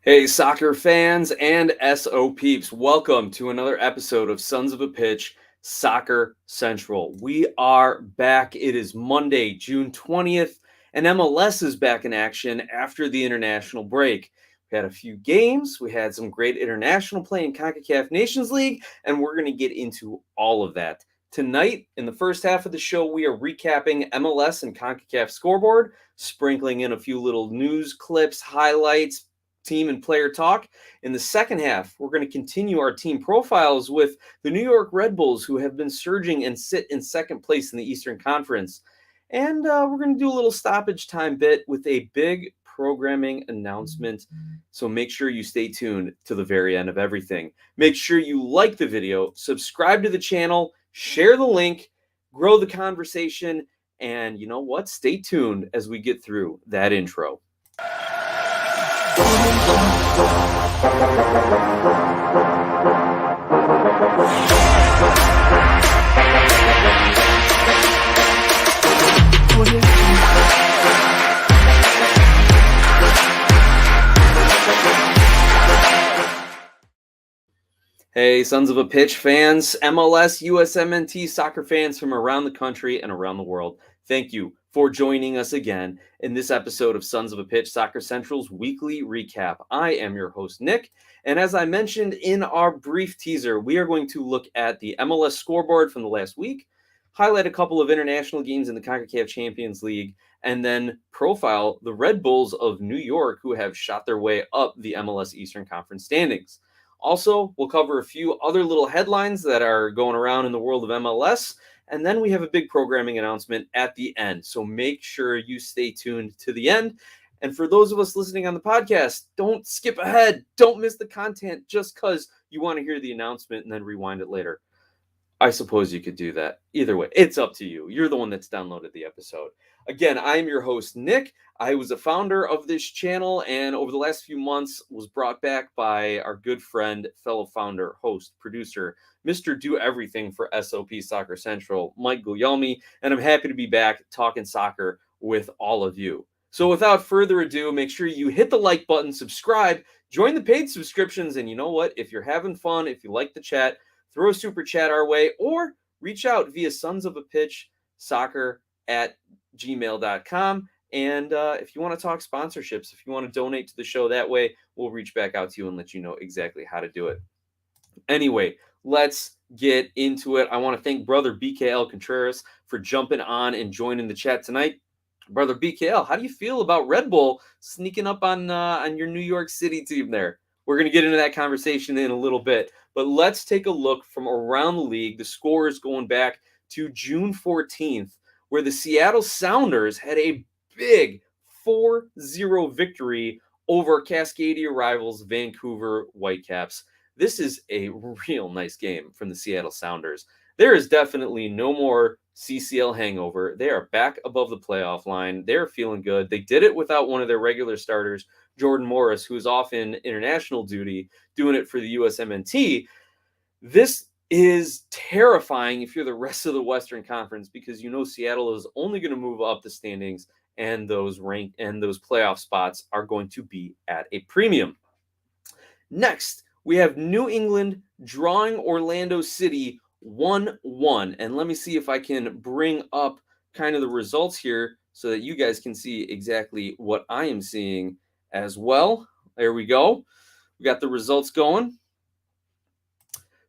Hey, soccer fans and SO peeps, welcome to another episode of Sons of a Pitch Soccer Central. We are back. It is Monday, June 20th, and MLS is back in action after the international break. We had a few games, we had some great international play in CONCACAF Nations League, and we're going to get into all of that. Tonight, in the first half of the show, we are recapping MLS and CONCACAF scoreboard, sprinkling in a few little news clips, highlights, team and player talk. In the second half, we're going to continue our team profiles with the New York Red Bulls, who have been surging and sit in second place in the Eastern Conference. And we're going to do a little stoppage time bit with a big programming announcement. So make sure you stay tuned to the very end of everything. Make sure you like the video, subscribe to the channel, share the link, grow the conversation, and you know what? Stay tuned as we get through that intro. Hey, Sons of a Pitch fans, MLS, USMNT soccer fans from around the country and around the world. Thank you for joining us again in this episode of Sons of a Pitch Soccer Central's weekly recap. I am your host, Nick, and as I mentioned in our brief teaser, we are going to look at the MLS scoreboard from the last week, highlight a couple of international games in the CONCACAF Champions League, and then profile the Red Bulls of New York, who have shot their way up the MLS Eastern Conference standings. Also, we'll cover a few other little headlines that are going around in the world of MLS, and then we have a big programming announcement at the end. So make sure you stay tuned to the end. And for those of us listening on the podcast, don't skip ahead. Don't miss the content just because you want to hear the announcement and then rewind it later. I suppose you could do that. Either way, it's up to you. You're the one that's downloaded the episode. Again, I'm your host, Nick. I was a founder of this channel, and over the last few months was brought back by our good friend, fellow founder, host, producer, Mr. Do Everything for SOP Soccer Central, Mike Guglielmi, and I'm happy to be back talking soccer with all of you. So without further ado, make sure you hit the like button, subscribe, join the paid subscriptions, and you know what? If you're having fun, if you like the chat, throw a super chat our way, or reach out via sonsofapitchsoccer@gmail.com. And if you want to talk sponsorships, if you want to donate to the show that way, we'll reach back out to you and let you know exactly how to do it. Anyway, let's get into it. I want to thank brother BKL Contreras for jumping on and joining the chat tonight. Brother BKL, how do you feel about Red Bull sneaking up on your New York City team there? We're going to get into that conversation in a little bit, but let's take a look from around the league. The score is going back to June 14th, where the Seattle Sounders had a big 4-0 victory over Cascadia rivals Vancouver Whitecaps. This is a real nice game from the Seattle Sounders. There is definitely no more CCL hangover. They are back above the playoff line. They're feeling good. They did it without one of their regular starters, Jordan Morris, who is off in international duty, doing it for the USMNT. This is terrifying if you're the rest of the Western Conference, because you know Seattle is only going to move up the standings, and those playoff spots are going to be at a premium. Next, we have New England drawing Orlando City 1-1. And let me see if I can bring up kind of the results here so that you guys can see exactly what I am seeing as well. There we go. We got the results going.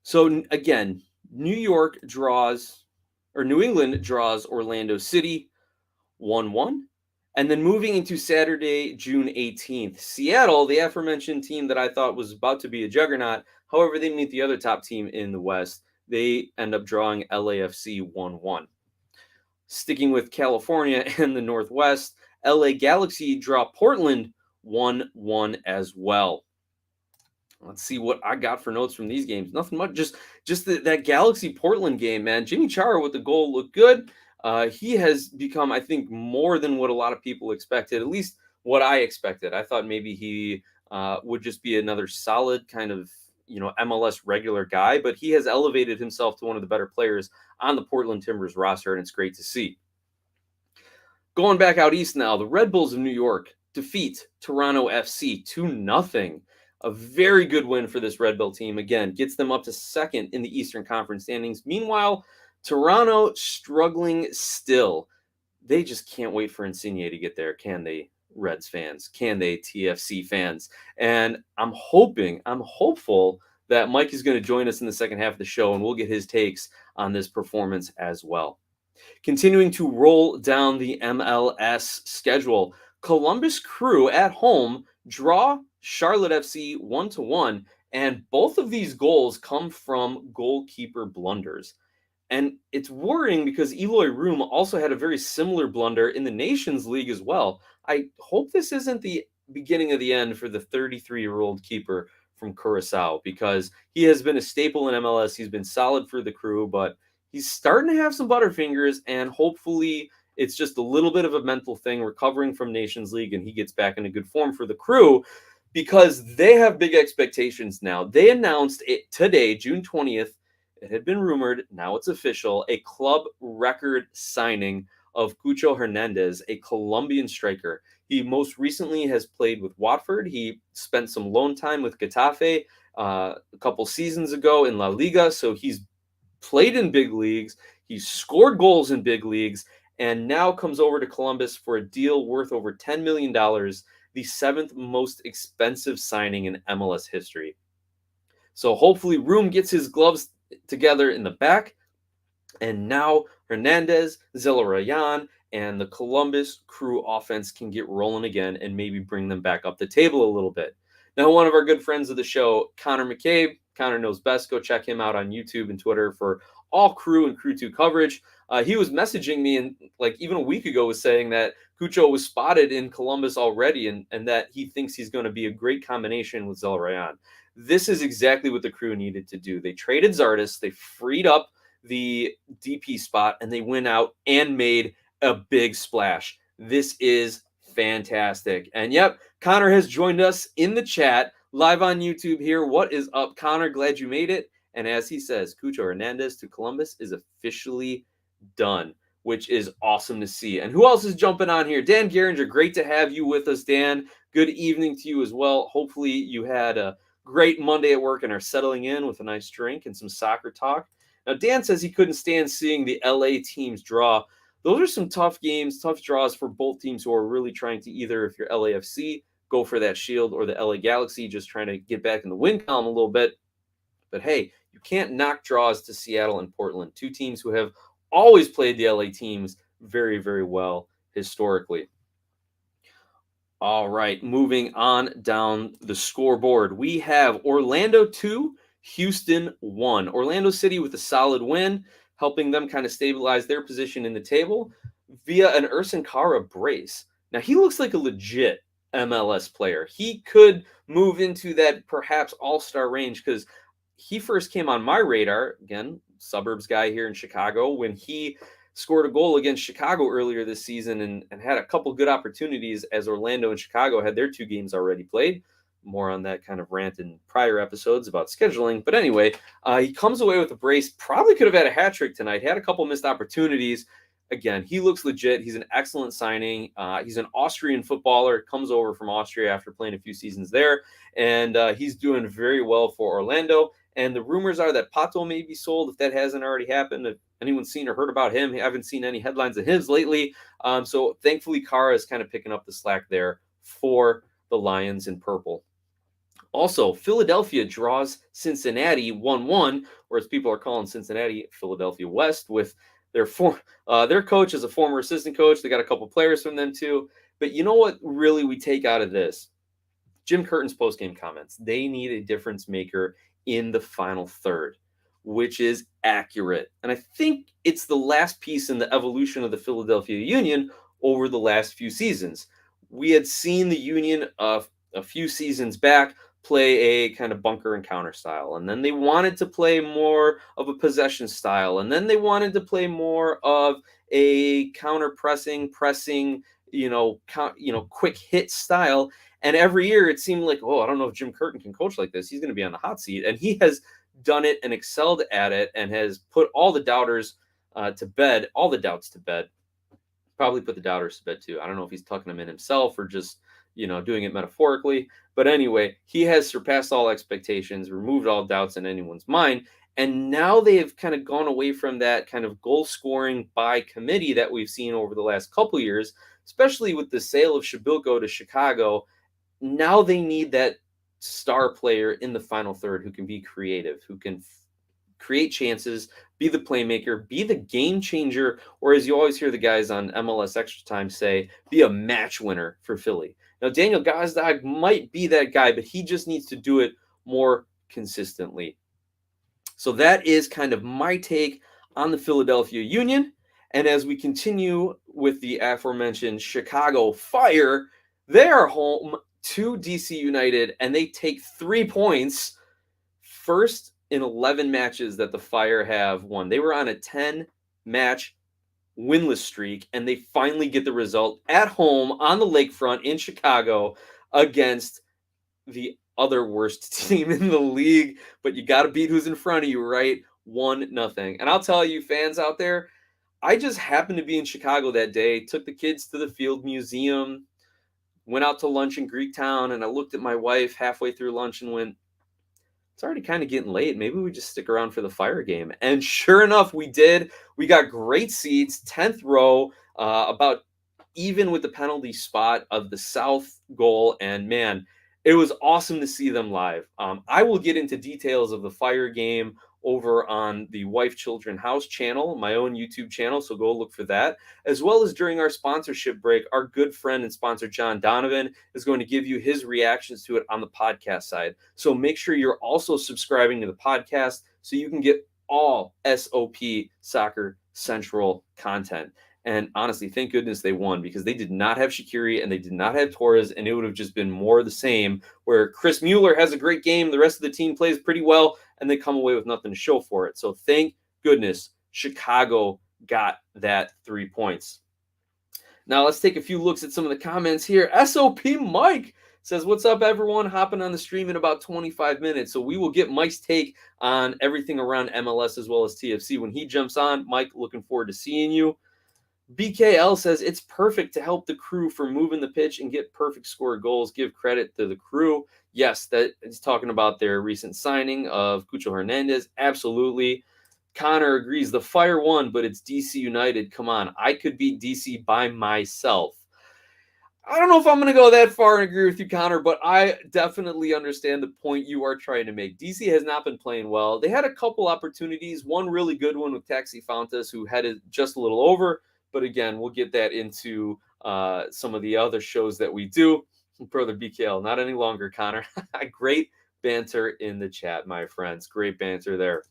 So again, New England draws Orlando City 1-1. And then moving into Saturday, June 18th, Seattle, the aforementioned team that I thought was about to be a juggernaut. However, they meet the other top team in the West. They end up drawing LAFC 1-1. Sticking with California and the Northwest, LA Galaxy draw Portland 1-1 as well. Let's see what I got for notes from these games. Nothing much, just that Galaxy Portland game, man. Jimmy Chara with the goal looked good. He has become, I think, more than what a lot of people expected, at least what I expected. I thought maybe he would just be another solid kind of, MLS regular guy, but he has elevated himself to one of the better players on the Portland Timbers roster, and it's great to see. Going back out east now, the Red Bulls of New York defeat Toronto FC 2-0. A very good win for this Red Bull team. Again, gets them up to second in the Eastern Conference standings. Meanwhile, Toronto struggling still. They just can't wait for Insigne to get there, can they, Reds fans? Can they, TFC fans? And I'm hopeful that Mike is going to join us in the second half of the show, and we'll get his takes on this performance as well. Continuing to roll down the MLS schedule, Columbus Crew at home draw Charlotte FC 1-1, and both of these goals come from goalkeeper blunders. And it's worrying because Eloy Room also had a very similar blunder in the Nations League as well. I hope this isn't the beginning of the end for the 33-year-old keeper from Curacao, because he has been a staple in MLS. He's been solid for the Crew, but he's starting to have some butterfingers, and hopefully it's just a little bit of a mental thing, recovering from Nations League, and he gets back into good form for the Crew, because they have big expectations now. They announced it today, June 20th. It had been rumored, now it's official, a club record signing of Cucho Hernandez, a Colombian striker. He most recently has played with Watford. He spent some loan time with Getafe a couple seasons ago in La Liga, so he's played in big leagues. He's scored goals in big leagues, and now comes over to Columbus for a deal worth over $10 million, the seventh most expensive signing in MLS history. So hopefully Room gets his gloves together in the back, and now Hernandez, Zelarayan, and the Columbus Crew offense can get rolling again and maybe bring them back up the table a little bit. Now, one of our good friends of the show, Connor McCabe, Connor knows best, go check him out on YouTube and Twitter for all Crew and Crew 2 coverage. He was messaging me, and like even a week ago was saying that Cucho was spotted in Columbus already, and that he thinks he's going to be a great combination with Zelarayan. This is exactly what the Crew needed to do. They traded Zardes, they freed up the DP spot, and they went out and made a big splash. This is fantastic. And yep, Connor has joined us in the chat live on YouTube here. What is up, Connor? Glad you made it. And as he says, Cucho Hernandez to Columbus is officially done, which is awesome to see. And who else is jumping on here? Dan Geringer, great to have you with us, Dan. Good evening to you as well. Hopefully you had a great Monday at work and are settling in with a nice drink and some soccer talk. Now, Dan says he couldn't stand seeing the LA teams draw. Those are some tough games, tough draws for both teams who are really trying to either, if you're LAFC, go for that shield, or the LA Galaxy just trying to get back in the win column a little bit. But hey, you can't knock draws to Seattle and Portland, two teams who have always played the LA teams very, very well historically. All right, moving on down the scoreboard. We have Orlando 2, Houston 1. Orlando City with a solid win, helping them kind of stabilize their position in the table via an Ersin Cara brace. Now, he looks like a legit MLS player. He could move into that perhaps all-star range, because he first came on my radar, again, suburbs guy here in Chicago, when he scored a goal against Chicago earlier this season and had a couple good opportunities as Orlando and Chicago had their two games already played. More on that kind of rant in prior episodes about scheduling. But anyway, he comes away with a brace. Probably could have had a hat trick tonight. Had a couple missed opportunities. Again, he looks legit. He's an excellent signing. He's an Austrian footballer. Comes over from Austria after playing a few seasons there. And he's doing very well for Orlando. And the rumors are that Pato may be sold, if that hasn't already happened. If anyone's seen or heard about him, I haven't seen any headlines of his lately. So thankfully, Cara is kind of picking up the slack there for the Lions in purple. Also, Philadelphia draws Cincinnati 1-1, or as people are calling Cincinnati, Philadelphia West, with their coach is a former assistant coach. They got a couple players from them too. But you know what really we take out of this? Jim Curtin's postgame comments. They need a difference maker in the final third, which is accurate. And I think it's the last piece in the evolution of the Philadelphia Union over the last few seasons. We had seen the Union a few seasons back play a kind of bunker and counter style, and then they wanted to play more of a possession style, and then they wanted to play more of a counter pressing, quick hit style. And every year it seemed like, I don't know if Jim Curtin can coach like this. He's going to be on the hot seat. And he has done it and excelled at it and has put all the doubters to bed, all the doubts to bed. Probably put the doubters to bed too. I don't know if he's tucking them in himself or just doing it metaphorically. But anyway, he has surpassed all expectations, removed all doubts in anyone's mind. And now they have kind of gone away from that kind of goal scoring by committee that we've seen over the last couple years, especially with the sale of Shabilko to Chicago. Now they need that star player in the final third who can be creative, who can create chances, be the playmaker, be the game changer, or as you always hear the guys on MLS Extra Time say, be a match winner for Philly. Now, Daniel Gazdag might be that guy, but he just needs to do it more consistently. So that is kind of my take on the Philadelphia Union. And as we continue with the aforementioned Chicago Fire, they are home to DC United, and they take 3 points. First in 11 matches that the Fire have won. They were on a 10-match winless streak, and they finally get the result at home on the lakefront in Chicago against the other worst team in the league. But you got to beat who's in front of you, right? 1-0. And I'll tell you, fans out there, I just happened to be in Chicago that day, took the kids to the Field Museum, went out to lunch in Greektown, and I looked at my wife halfway through lunch and went, it's already kind of getting late. Maybe we just stick around for the Fire game. And sure enough, we did. We got great seats, 10th row, about even with the penalty spot of the South goal. And man, it was awesome to see them live. I will get into details of the Fire game over on the Wife Children House channel, my own YouTube channel, so go look for that. As well as during our sponsorship break, our good friend and sponsor John Donovan is going to give you his reactions to it on the podcast side. So make sure you're also subscribing to the podcast so you can get all SOP Soccer Central content. And honestly, thank goodness they won, because they did not have Shaqiri and they did not have Torres, and it would have just been more of the same, where Chris Mueller has a great game, the rest of the team plays pretty well, and they come away with nothing to show for it. So thank goodness Chicago got that 3 points. Now let's take a few looks at some of the comments here. SOP Mike says, what's up, everyone? Hopping on the stream in about 25 minutes. So we will get Mike's take on everything around MLS as well as TFC when he jumps on. Mike, looking forward to seeing you. BKL says, it's perfect to help the crew for moving the pitch and get perfect score goals. Give credit to the crew. Yes, that is talking about their recent signing of Cucho Hernandez. Absolutely. Connor agrees. The Fire won, but it's DC United. Come on. I could beat DC by myself. I don't know if I'm going to go that far and agree with you, Connor, but I definitely understand the point you are trying to make. DC has not been playing well. They had a couple opportunities. One really good one with Taxi Fountas, who headed just a little over. But again, we'll get that into some of the other shows that we do. Brother BKL, not any longer, Connor. Great banter in the chat, my friends. Great banter there.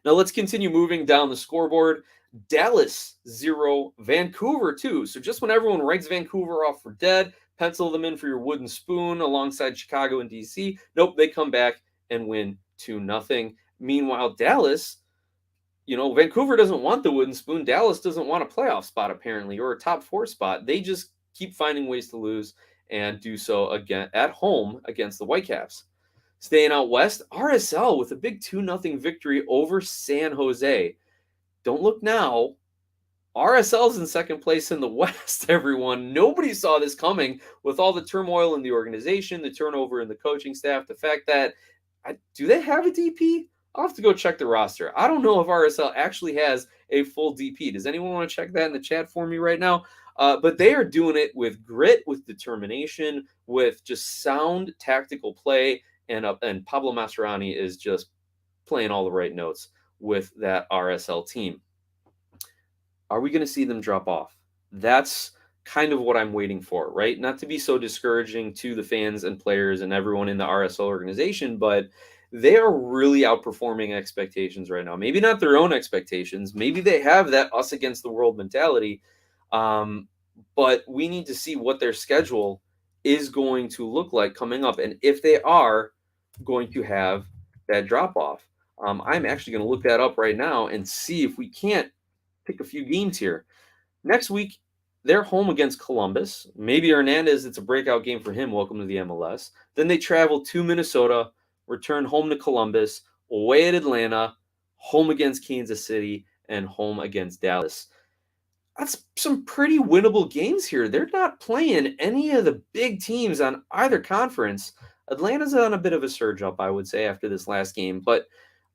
Now let's continue moving down the scoreboard. Dallas 0, Vancouver 2. So just when everyone writes Vancouver off for dead, pencil them in for your wooden spoon alongside Chicago and DC. Nope, they come back and win 2-0. Meanwhile, Dallas, Vancouver doesn't want the wooden spoon. Dallas doesn't want a playoff spot, apparently, or a top 4 spot. They just keep finding ways to lose and do so again at home against the Whitecaps. Staying out west, RSL with a big 2-0 victory over San Jose. Don't look now. RSL's in second place in the West, everyone. Nobody saw this coming with all the turmoil in the organization, the turnover in the coaching staff, the fact that, do they have a DP? I'll have to go check the roster. I don't know if RSL actually has a full DP. Does anyone want to check that in the chat for me right now? But they are doing it with grit, with determination, with just sound tactical play, and Pablo Mascherani is just playing all the right notes with that RSL team. Are we going to see them drop off? That's kind of what I'm waiting for, right? Not to be so discouraging to the fans and players and everyone in the RSL organization, but they are really outperforming expectations right now. Maybe not their own expectations. Maybe they have that us against the world mentality. But we need to see what their schedule is going to look like coming up, and if they are going to have that drop off. I'm actually going to look that up right now and see if we can't pick a few games here. Next week, they're home against Columbus. Maybe Hernandez, it's a breakout game for him. Welcome to the MLS. Then they travel to Minnesota, return home to Columbus, away at Atlanta, home against Kansas City, and home against Dallas. that's some pretty winnable games here. They're not playing any of the big teams on either conference. Atlanta's on a bit of a surge up, I would say, after this last game, but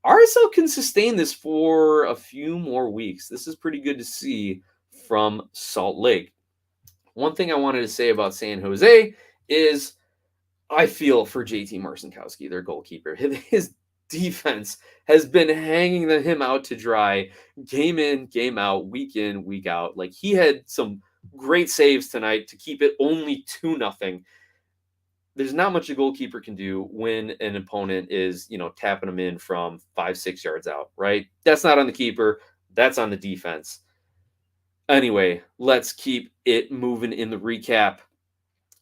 RSL can sustain this for a few more weeks. This is pretty good to see from Salt Lake. One thing I wanted to say about San Jose is I feel for JT Marcinkowski, their goalkeeper. His defense has been hanging him out to dry game in, game out, week in, week out. Like, he had some great saves tonight to keep it only 2-0. There's not much a goalkeeper can do when an opponent is, tapping them in from 5-6 yards out, right? That's not on the keeper. That's on the defense. Anyway, let's keep it moving in the recap.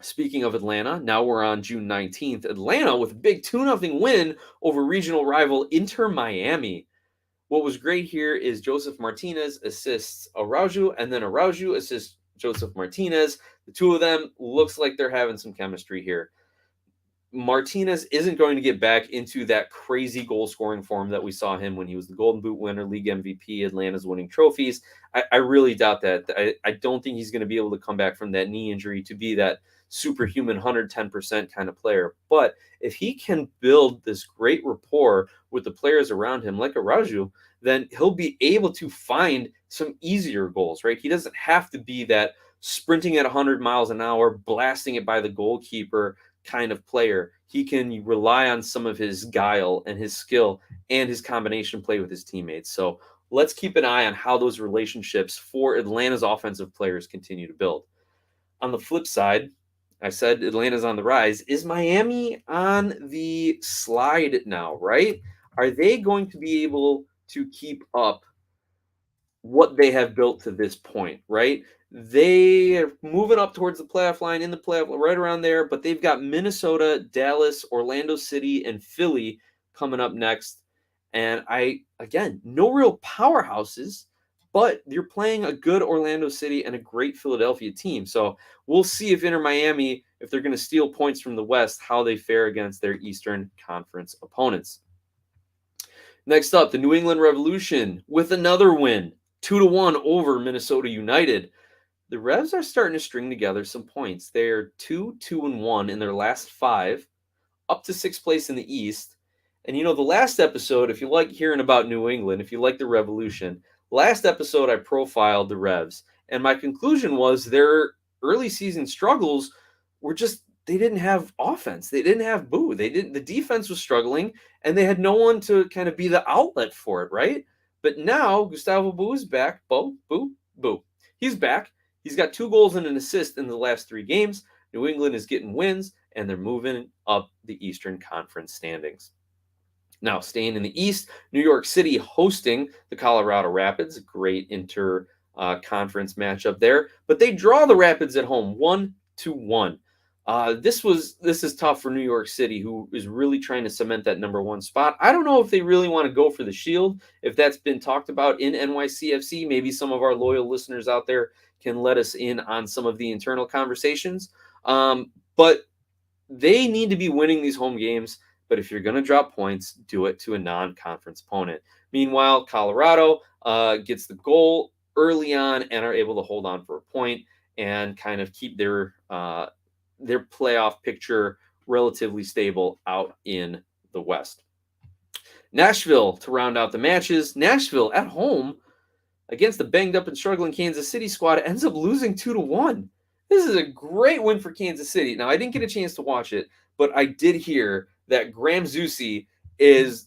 Speaking of Atlanta, now we're on June 19th. Atlanta with a big 2-0 win over regional rival Inter Miami. What was great here is Joseph Martinez assists Araujo, and then Araujo assists Joseph Martinez. The two of them looks like they're having some chemistry here. Martinez isn't going to get back into that crazy goal-scoring form that we saw him when he was the Golden Boot winner, league MVP, Atlanta's winning trophies. I really doubt that. I don't think he's going to be able to come back from that knee injury to be that superhuman 110% kind of player. But if he can build this great rapport with the players around him, like Araujo, then he'll be able to find some easier goals, right? He doesn't have to be that sprinting at 100 miles an hour, blasting it by the goalkeeper kind of player. He can rely on some of his guile and his skill and his combination play with his teammates. So let's keep an eye on how those relationships for Atlanta's offensive players continue to build. On the flip side, I said Atlanta's on the rise. Is Miami on the slide now, right? Are they going to be able to keep up what they have built to this point, right? They are moving up towards the playoff line, in the playoff, right around there, but they've got Minnesota, Dallas, Orlando City, and Philly coming up next. And again, no real powerhouses, but you're playing a good Orlando City and a great Philadelphia team. So we'll see if Inter Miami, if they're going to steal points from the West, how they fare against their Eastern Conference opponents. Next up, the New England Revolution with another win, 2-1 over Minnesota United. The Revs are starting to string together some points. They're 2-1 in their last 5, up to 6th place in the East. And the last episode, if you like hearing about New England, if you like the Revolution, last episode I profiled the Revs. And my conclusion was their early season struggles were just, they didn't have offense. They didn't have Boo. The defense was struggling, and they had no one to kind of be the outlet for it, right? But now Gustavo Boo is back. Boo. He's back. He's got 2 goals and an assist in the last 3 games. New England is getting wins, and they're moving up the Eastern Conference standings. Now, staying in the East, New York City hosting the Colorado Rapids. Great inter-conference matchup there. But they draw the Rapids at home, 1-1. This is tough for New York City, who is really trying to cement that number 1 spot. I don't know if they really want to go for the Shield, if that's been talked about in NYCFC. Maybe some of our loyal listeners out there can let us in on some of the internal conversations. But they need to be winning these home games. But if you're going to drop points, do it to a non-conference opponent. Meanwhile, Colorado gets the goal early on and are able to hold on for a point and kind of keep their playoff picture relatively stable out in the West. Nashville to round out the matches. Nashville at home against the banged up and struggling Kansas City squad ends up losing 2-1. This is a great win for Kansas City. Now, I didn't get a chance to watch it, but I did hear that Graham Zusi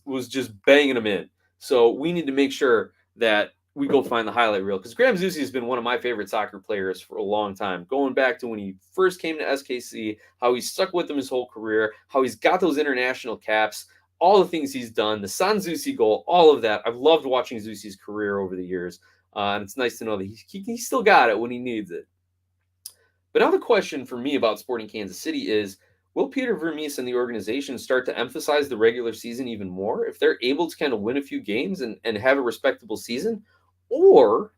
was just banging them in. So we need to make sure that we go find the highlight reel, because Graham Zusi has been one of my favorite soccer players for a long time, going back to when he first came to SKC, how he's stuck with them his whole career, how he's got those international caps, all the things he's done, the San Zusi goal, all of that. I've loved watching Zusi's career over the years, and it's nice to know that he still got it when he needs it. But now the question for me about Sporting Kansas City is, will Peter Vermees and the organization start to emphasize the regular season even more if they're able to kind of win a few games and have a respectable season? Or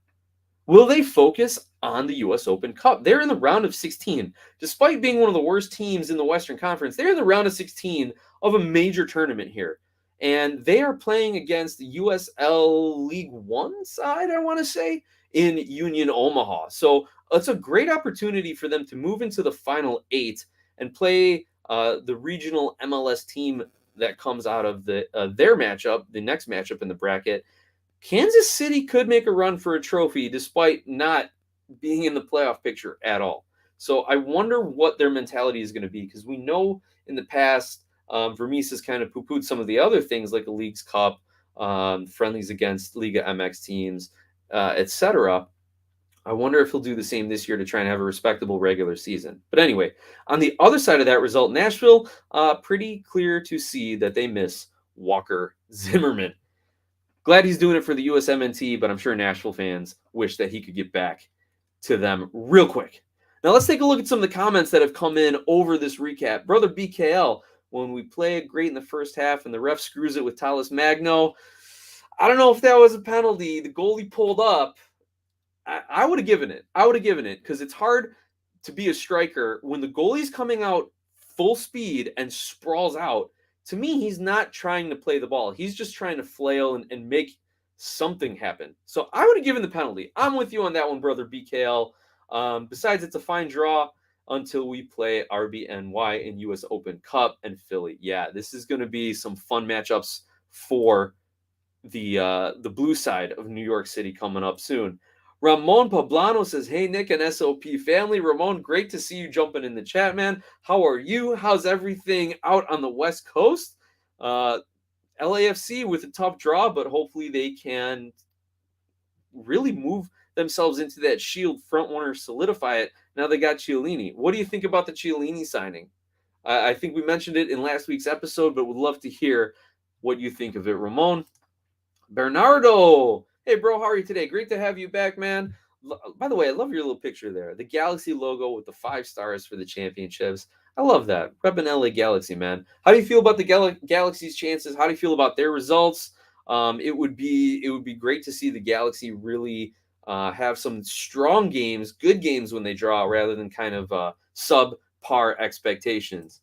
will they focus on the U.S. Open Cup? They're in the round of 16. Despite being one of the worst teams in the Western Conference, they're in the round of 16 of a major tournament here. And they are playing against the USL League One side, I want to say, in Union Omaha. So it's a great opportunity for them to move into the Final 8 and play the regional MLS team that comes out of their matchup, the next matchup in the bracket. Kansas City could make a run for a trophy despite not being in the playoff picture at all. So I wonder what their mentality is going to be, because we know in the past, Vermees has kind of poo-pooed some of the other things like a Leagues Cup, friendlies against Liga MX teams, etc. I wonder if he'll do the same this year to try and have a respectable regular season. But anyway, on the other side of that result, Nashville, pretty clear to see that they miss Walker Zimmerman. Glad he's doing it for the USMNT, but I'm sure Nashville fans wish that he could get back to them real quick. Now let's take a look at some of the comments that have come in over this recap. Brother BKL, when we play great in the first half and the ref screws it with Talis Magno, I don't know if that was a penalty. The goalie pulled up. I would have given it. I would have given it, because it's hard to be a striker when the goalie's coming out full speed and sprawls out. To me, he's not trying to play the ball. He's just trying to flail and make something happen. So I would have given the penalty. I'm with you on that one, brother BKL. Besides, it's a fine draw until we play RBNY in US Open Cup and Philly. Yeah, this is going to be some fun matchups for the blue side of New York City coming up soon. Ramon Pablano says, hey, Nick and SOP family. Ramon, great to see you jumping in the chat, man. How are you? How's everything out on the West Coast? LAFC with a tough draw, but hopefully they can really move themselves into that Shield front runner, solidify it. Now they got Chiellini. What do you think about the Chiellini signing? I think we mentioned it in last week's episode, but would love to hear what you think of it, Ramon. Bernardo, hey bro, how are you today? Great to have you back, man. By the way, I love your little picture there. The Galaxy logo with the 5 stars for the championships. I love that. Repping LA Galaxy, man. How do you feel about the Galaxy's chances? How do you feel about their results? It would be great to see the Galaxy really have some strong games, good games when they draw, rather than kind of subpar expectations.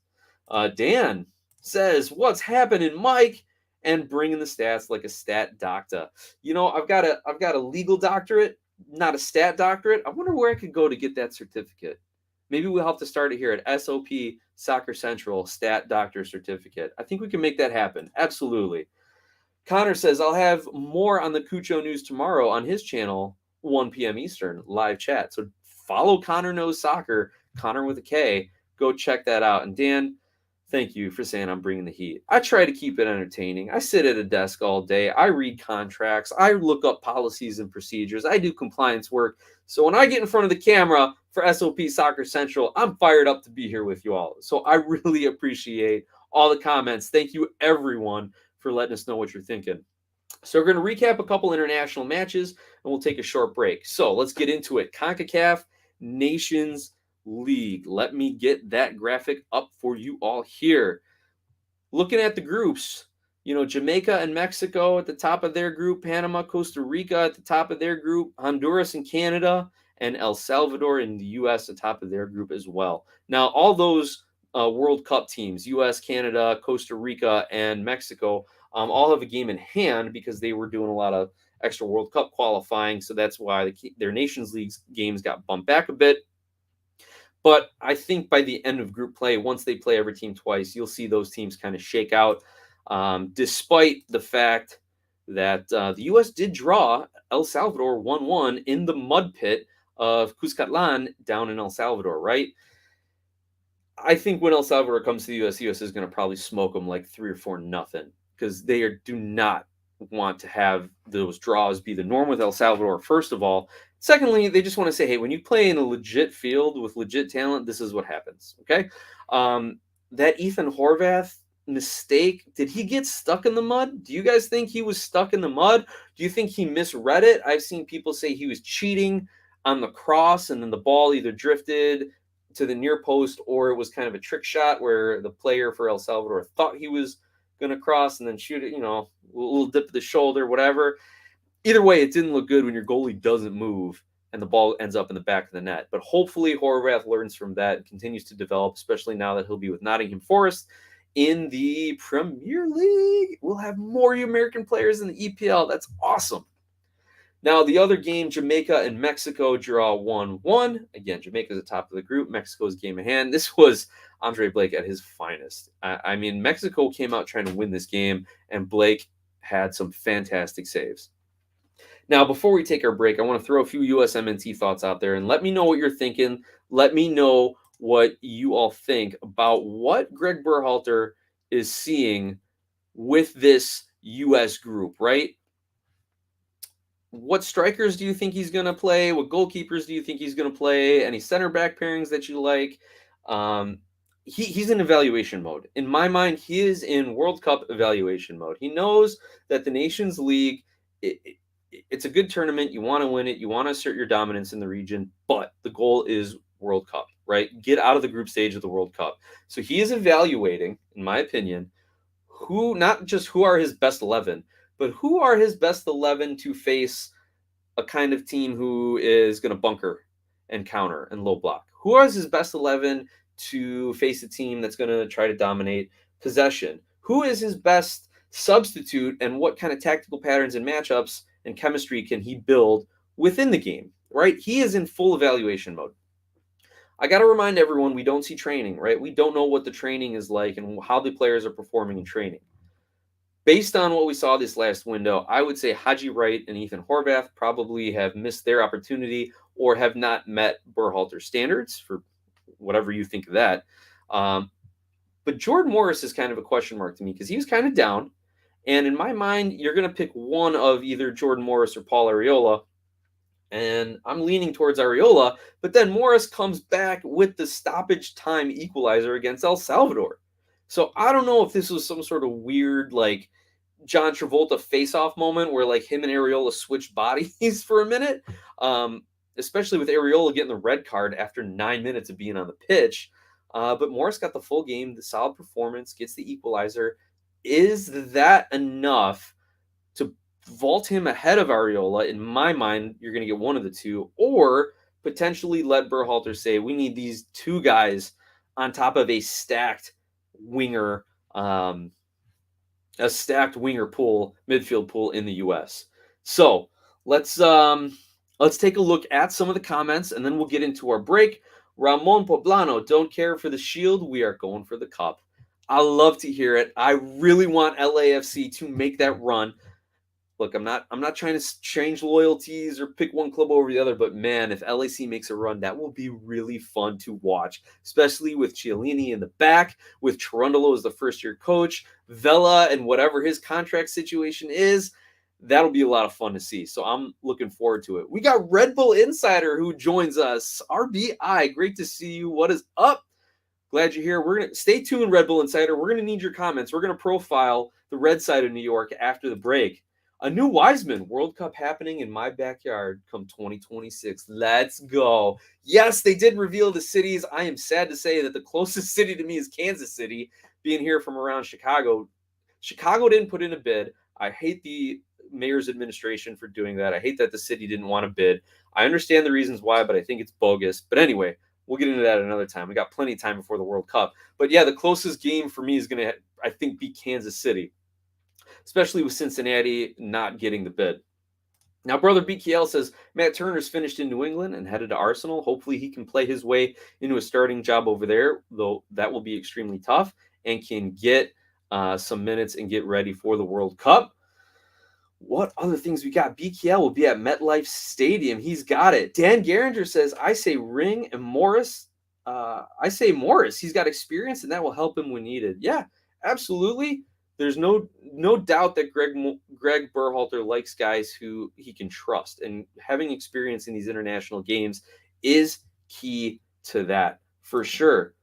Dan says, "What's happening, Mike?" And bringing the stats like a stat doctor. You know, I've got a legal doctorate, not a stat doctorate. I wonder where I could go to get that certificate. Maybe we'll have to start it here at SOP Soccer Central Stat Doctor Certificate. I think we can make that happen. Absolutely. Connor says, I'll have more on the Cucho news tomorrow on his channel, 1 p.m. Eastern, live chat. So follow Connor Knows Soccer, Connor with a K. Go check that out. And Dan, thank you for saying I'm bringing the heat. I try to keep it entertaining. I sit at a desk all day. I read contracts. I look up policies and procedures. I do compliance work. So when I get in front of the camera for SOP Soccer Central, I'm fired up to be here with you all. So I really appreciate all the comments. Thank you, everyone, for letting us know what you're thinking. So we're going to recap a couple international matches, and we'll take a short break. So let's get into it. CONCACAF Nations League. Let me get that graphic up for you all here. Looking at the groups, Jamaica and Mexico at the top of their group, Panama, Costa Rica at the top of their group, Honduras and Canada, and El Salvador in the U.S. at the top of their group as well. Now, all those World Cup teams, U.S., Canada, Costa Rica, and Mexico, all have a game in hand because they were doing a lot of extra World Cup qualifying. So that's why their Nations League games got bumped back a bit. But I think by the end of group play, once they play every team twice, you'll see those teams kind of shake out, despite the fact that the U.S. did draw El Salvador 1-1 in the mud pit of Cuscatlan down in El Salvador, right? I think when El Salvador comes to the U.S. is going to probably smoke them like 3 or 4-0, because they do not want to have those draws be the norm with El Salvador, first of all. Secondly, they just want to say, hey, when you play in a legit field with legit talent, this is what happens, okay? That Ethan Horvath mistake, did he get stuck in the mud? Do you guys think he was stuck in the mud? Do you think he misread it? I've seen people say he was cheating on the cross, and then the ball either drifted to the near post, or it was kind of a trick shot where the player for El Salvador thought he was going to cross and then shoot it, a little dip of the shoulder, whatever. Either way, it didn't look good when your goalie doesn't move and the ball ends up in the back of the net. But hopefully Horvath learns from that and continues to develop, especially now that he'll be with Nottingham Forest in the Premier League. We'll have more American players in the EPL. That's awesome. Now, the other game, Jamaica and Mexico draw 1-1. Again, Jamaica's at the top of the group. Mexico's game in hand. This was Andre Blake at his finest. I mean, Mexico came out trying to win this game, and Blake had some fantastic saves. Now, before we take our break, I want to throw a few USMNT thoughts out there, and let me know what you're thinking. Let me know what you all think about what Greg Berhalter is seeing with this U.S. group, right? What strikers do you think he's going to play? What goalkeepers do you think he's going to play? Any center back pairings that you like? He's in evaluation mode. In my mind, he is in World Cup evaluation mode. He knows that the Nations League, it's a good tournament. You want to win it. You want to assert your dominance in the region, but the goal is World Cup, right? Get out of the group stage of the World Cup. So he is evaluating, in my opinion, not just who are his best 11, but who are his best 11 to face a kind of team who is going to bunker and counter and low block? Who is his best 11 to face a team that's going to try to dominate possession? Who is his best substitute, and what kind of tactical patterns and matchups and chemistry can he build within the game, right? He is in full evaluation mode. I got to remind everyone, we don't see training, right? We don't know what the training is like and how the players are performing in training. Based on what we saw this last window, I would say Haji Wright and Ethan Horvath probably have missed their opportunity or have not met Berhalter's standards, for whatever you think of that. But Jordan Morris is kind of a question mark to me because he was kind of down. And in my mind, you're going to pick one of either Jordan Morris or Paul Arriola. And I'm leaning towards Arriola. But then Morris comes back with the stoppage time equalizer against El Salvador. So I don't know if this was some sort of weird, like, John Travolta face-off moment where, like, him and Arriola switched bodies for a minute, especially with Arriola getting the red card after 9 minutes of being on the pitch. But Morris got the full game, the solid performance, gets the equalizer. Is that enough to vault him ahead of Arriola? In my mind, you're going to get one of the two, or potentially let Berhalter say, we need these two guys on top of a stacked winger, midfield pool in the U.S. So let's take a look at some of the comments, and then we'll get into our break. Ramon Pablano, don't care for the shield. We are going for the cup. I love to hear it. I really want LAFC to make that run. Look, I'm not trying to change loyalties or pick one club over the other, but man, if LAC makes a run, that will be really fun to watch, especially with Chiellini in the back, with Cherundolo as the first-year coach, Vela and whatever his contract situation is. That'll be a lot of fun to see, so I'm looking forward to it. We got Red Bull Insider who joins us. RBI, great to see you. What is up? Glad you're here. We're going to stay tuned, Red Bull Insider. We're going to need your comments. We're going to profile the red side of New York after the break. A new Wiseman World Cup happening in my backyard come 2026. Let's go. Yes, they did reveal the cities. I am sad to say that the closest city to me is Kansas City, being here from around Chicago. Chicago didn't put in a bid. I hate the mayor's administration for doing that. I hate that the city didn't want to bid. I understand the reasons why, but I think it's bogus. But anyway, we'll get into that another time. We got plenty of time before the World Cup. But yeah, the closest game for me is going to, I think, be Kansas City, especially with Cincinnati not getting the bid. Now, Brother BKL says, Matt Turner's finished in New England and headed to Arsenal. Hopefully he can play his way into a starting job over there, though that will be extremely tough, and can get some minutes and get ready for the World Cup. What other things we got? BKL will be at MetLife Stadium. He's got it. Dan Garinger says, I say Ring and Morris. I say Morris. He's got experience, and that will help him when needed. Yeah, absolutely. There's no doubt that Greg Berhalter likes guys who he can trust, and having experience in these international games is key to that for sure.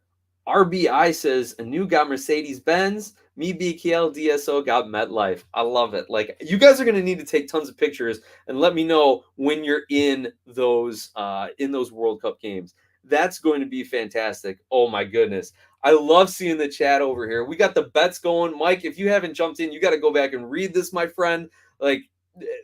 RBI says, Anu got Mercedes-Benz, me BKL DSO got MetLife. I love it. Like, you guys are going to need to take tons of pictures and let me know when you're in those World Cup games. That's going to be fantastic. Oh my goodness. I love seeing the chat over here. We got the bets going. Mike, if you haven't jumped in, you got to go back and read this, my friend. Like,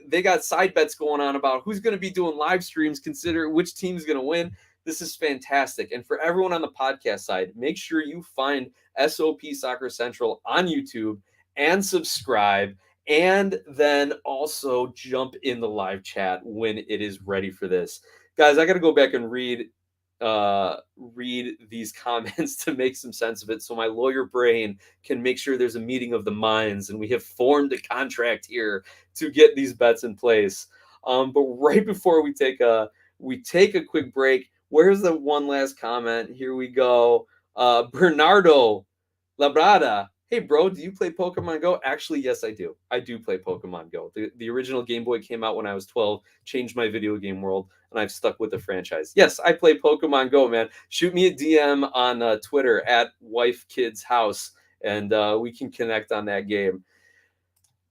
they got side bets going on about who's going to be doing live streams, consider which team's going to win. This is fantastic. And for everyone on the podcast side, make sure you find SOP Soccer Central on YouTube and subscribe and then also jump in the live chat when it is ready for this. Guys, I got to go back and read these comments to make some sense of it, so my lawyer brain can make sure there's a meeting of the minds and we have formed a contract here to get these bets in place. But right before we take a quick break, where's the one last comment? Here we go. Bernardo Labrada. Hey, bro, do you play Pokemon Go? Actually, yes, I do. I do play Pokemon Go. The original Game Boy came out when I was 12, changed my video game world, and I've stuck with the franchise. Yes, I play Pokemon Go, man. Shoot me a DM on Twitter at WifeKidsHouse, and we can connect on that game.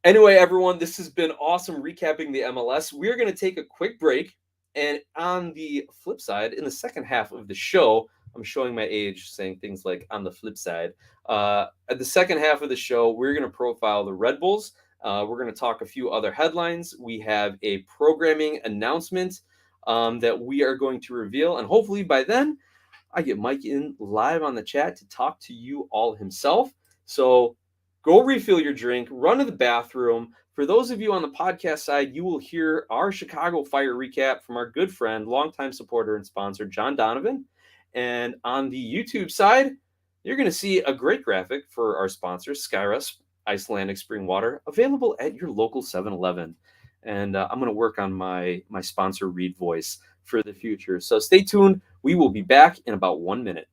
Anyway, everyone, this has been awesome recapping the MLS. We're going to take a quick break, and on the flip side, in the second half of the show, I'm showing my age saying things like on the flip side. At the second half of the show, we're going to profile the Red Bulls. We're going to talk a few other headlines. We have a programming announcement that we are going to reveal. And hopefully by then, I get Mike in live on the chat to talk to you all himself. So go refill your drink, run to the bathroom. For those of you on the podcast side, you will hear our Chicago Fire recap from our good friend, longtime supporter and sponsor, John Donovan. And on the YouTube side, you're going to see a great graphic for our sponsor, Skyra Icelandic Spring Water, available at your local 7-Eleven. And I'm going to work on my sponsor read voice for the future. So stay tuned. We will be back in about 1 minute.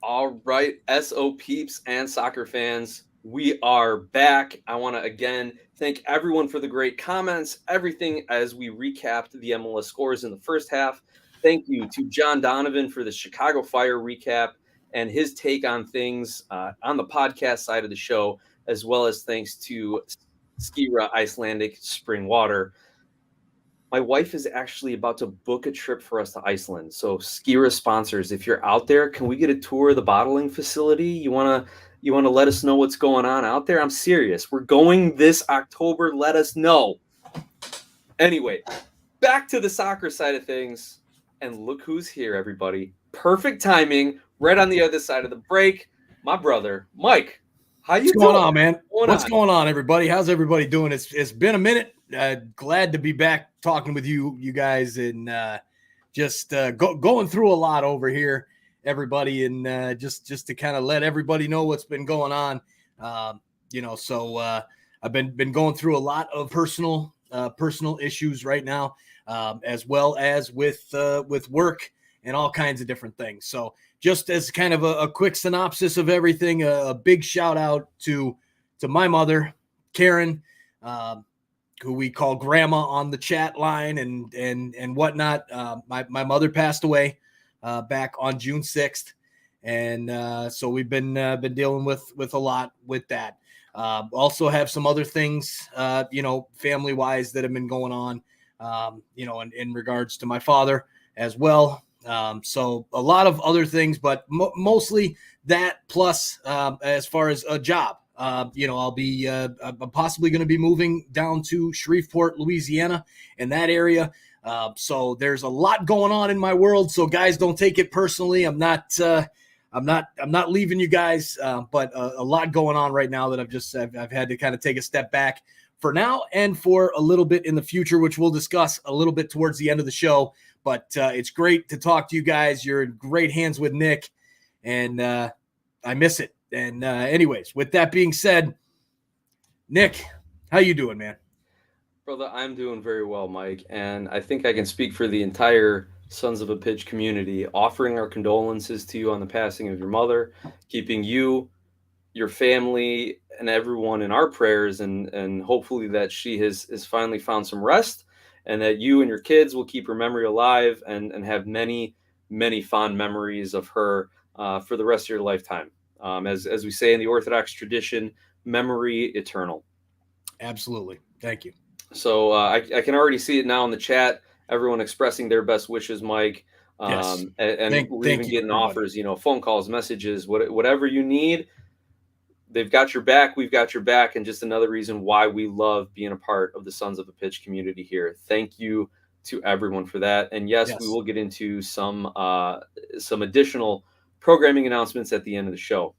All right, SO peeps and soccer fans, we are back. I want to again thank everyone for the great comments, everything as we recapped the MLS scores in the first half. Thank you to John Donovan for the Chicago Fire recap and his take on things on the podcast side of the show, as well as thanks to Skyra Icelandic Spring Water. My wife is actually about to book a trip for us to Iceland. So Skyra sponsors, if you're out there, can we get a tour of the bottling facility? You wanna let us know what's going on out there? I'm serious. We're going this October. Let us know. Anyway, back to the soccer side of things. And look who's here, everybody. Perfect timing, right on the other side of the break. My brother, Mike. How you doing? What's going on, man? What's going on, everybody? How's everybody doing? It's been a minute. Glad to be back talking with you guys, and just going through a lot over here, everybody, and just to kind of let everybody know what's been going on. So I've been going through a lot of personal issues right now, as well as with work and all kinds of different things. So just as kind of a quick synopsis of everything, a big shout out to my mother, Karen, who we call Grandma on the chat line and whatnot. My mother passed away back on June 6th, and so we've been dealing with a lot with that. Also have some other things, family wise that have been going on, in regards to my father as well. So a lot of other things, but mostly that plus as far as a job. I'll be I'm possibly going to be moving down to Shreveport, Louisiana, in that area. So there's a lot going on in my world. So guys, don't take it personally. I'm not leaving you guys, but a lot going on right now that I've had to kind of take a step back for now and for a little bit in the future, which we'll discuss a little bit towards the end of the show. But it's great to talk to you guys. You're in great hands with Nick, and I miss it. And anyways, with that being said, Nick, how you doing, man? Brother, I'm doing very well, Mike. And I think I can speak for the entire Sons of a Pitch community, offering our condolences to you on the passing of your mother, keeping you, your family, and everyone in our prayers, and hopefully that she has finally found some rest, and that you and your kids will keep her memory alive and have many, many fond memories of her for the rest of your lifetime. As we say in the Orthodox tradition, memory eternal. Absolutely. Thank you. So I can already see it now in the chat. Everyone expressing their best wishes, Mike. Yes. And we're even you, getting everybody. offers, phone calls, messages, whatever you need. They've got your back. We've got your back. And just another reason why we love being a part of the Sons of a Pitch community here. Thank you to everyone for that. And yes, we will get into some additional programming announcements at the end of the show.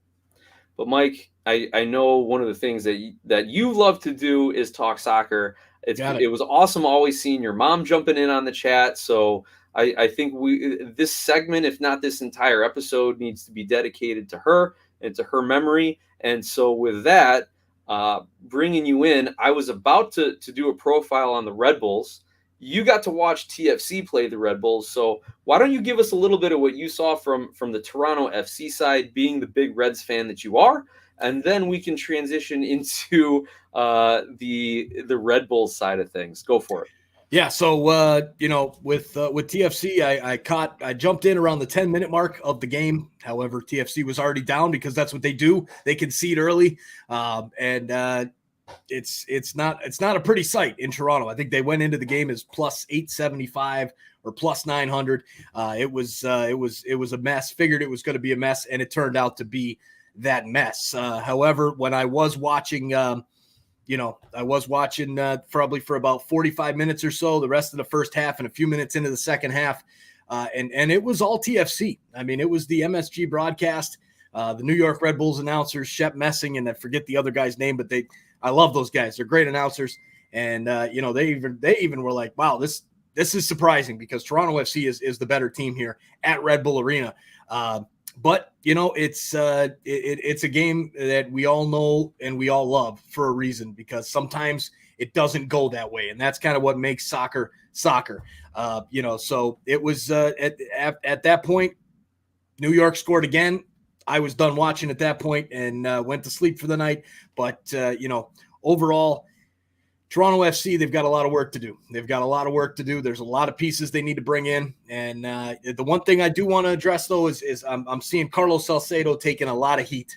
But Mike, I know one of the things that you love to do is talk soccer. It was awesome always seeing your mom jumping in on the chat. So I think this segment, if not this entire episode, needs to be dedicated to her and to her memory. And so with that, bringing you in, I was about to do a profile on the Red Bulls. You got to watch TFC play the Red Bulls. So why don't you give us a little bit of what you saw from the Toronto FC side, being the big Reds fan that you are, and then we can transition into the Red Bulls side of things. Go for it. Yeah, so with TFC, I jumped in around the 10-minute mark of the game. However, TFC was already down because that's what they do. They concede early, and it's not a pretty sight in Toronto. I think they went into the game as plus 875 or plus 900. It was a mess. Figured it was going to be a mess, and it turned out to be that mess. However, when I was watching. I was watching probably for about 45 minutes or so, the rest of the first half and a few minutes into the second half. And it was all TFC. I mean, it was the MSG broadcast, the New York Red Bulls announcers, Shep Messing, and I forget the other guy's name, but I love those guys. They're great announcers. And, they even were like, wow, this is surprising because Toronto FC is the better team here at Red Bull Arena. But it's a game that we all know and we all love for a reason, because sometimes it doesn't go that way, and that's kind of what makes soccer. So it was at that point, New York scored again. I was done watching at that point and went to sleep for the night. But overall, Toronto FC, they've got a lot of work to do. There's a lot of pieces they need to bring in. And the one thing I do want to address, though, is I'm seeing Carlos Salcedo taking a lot of heat.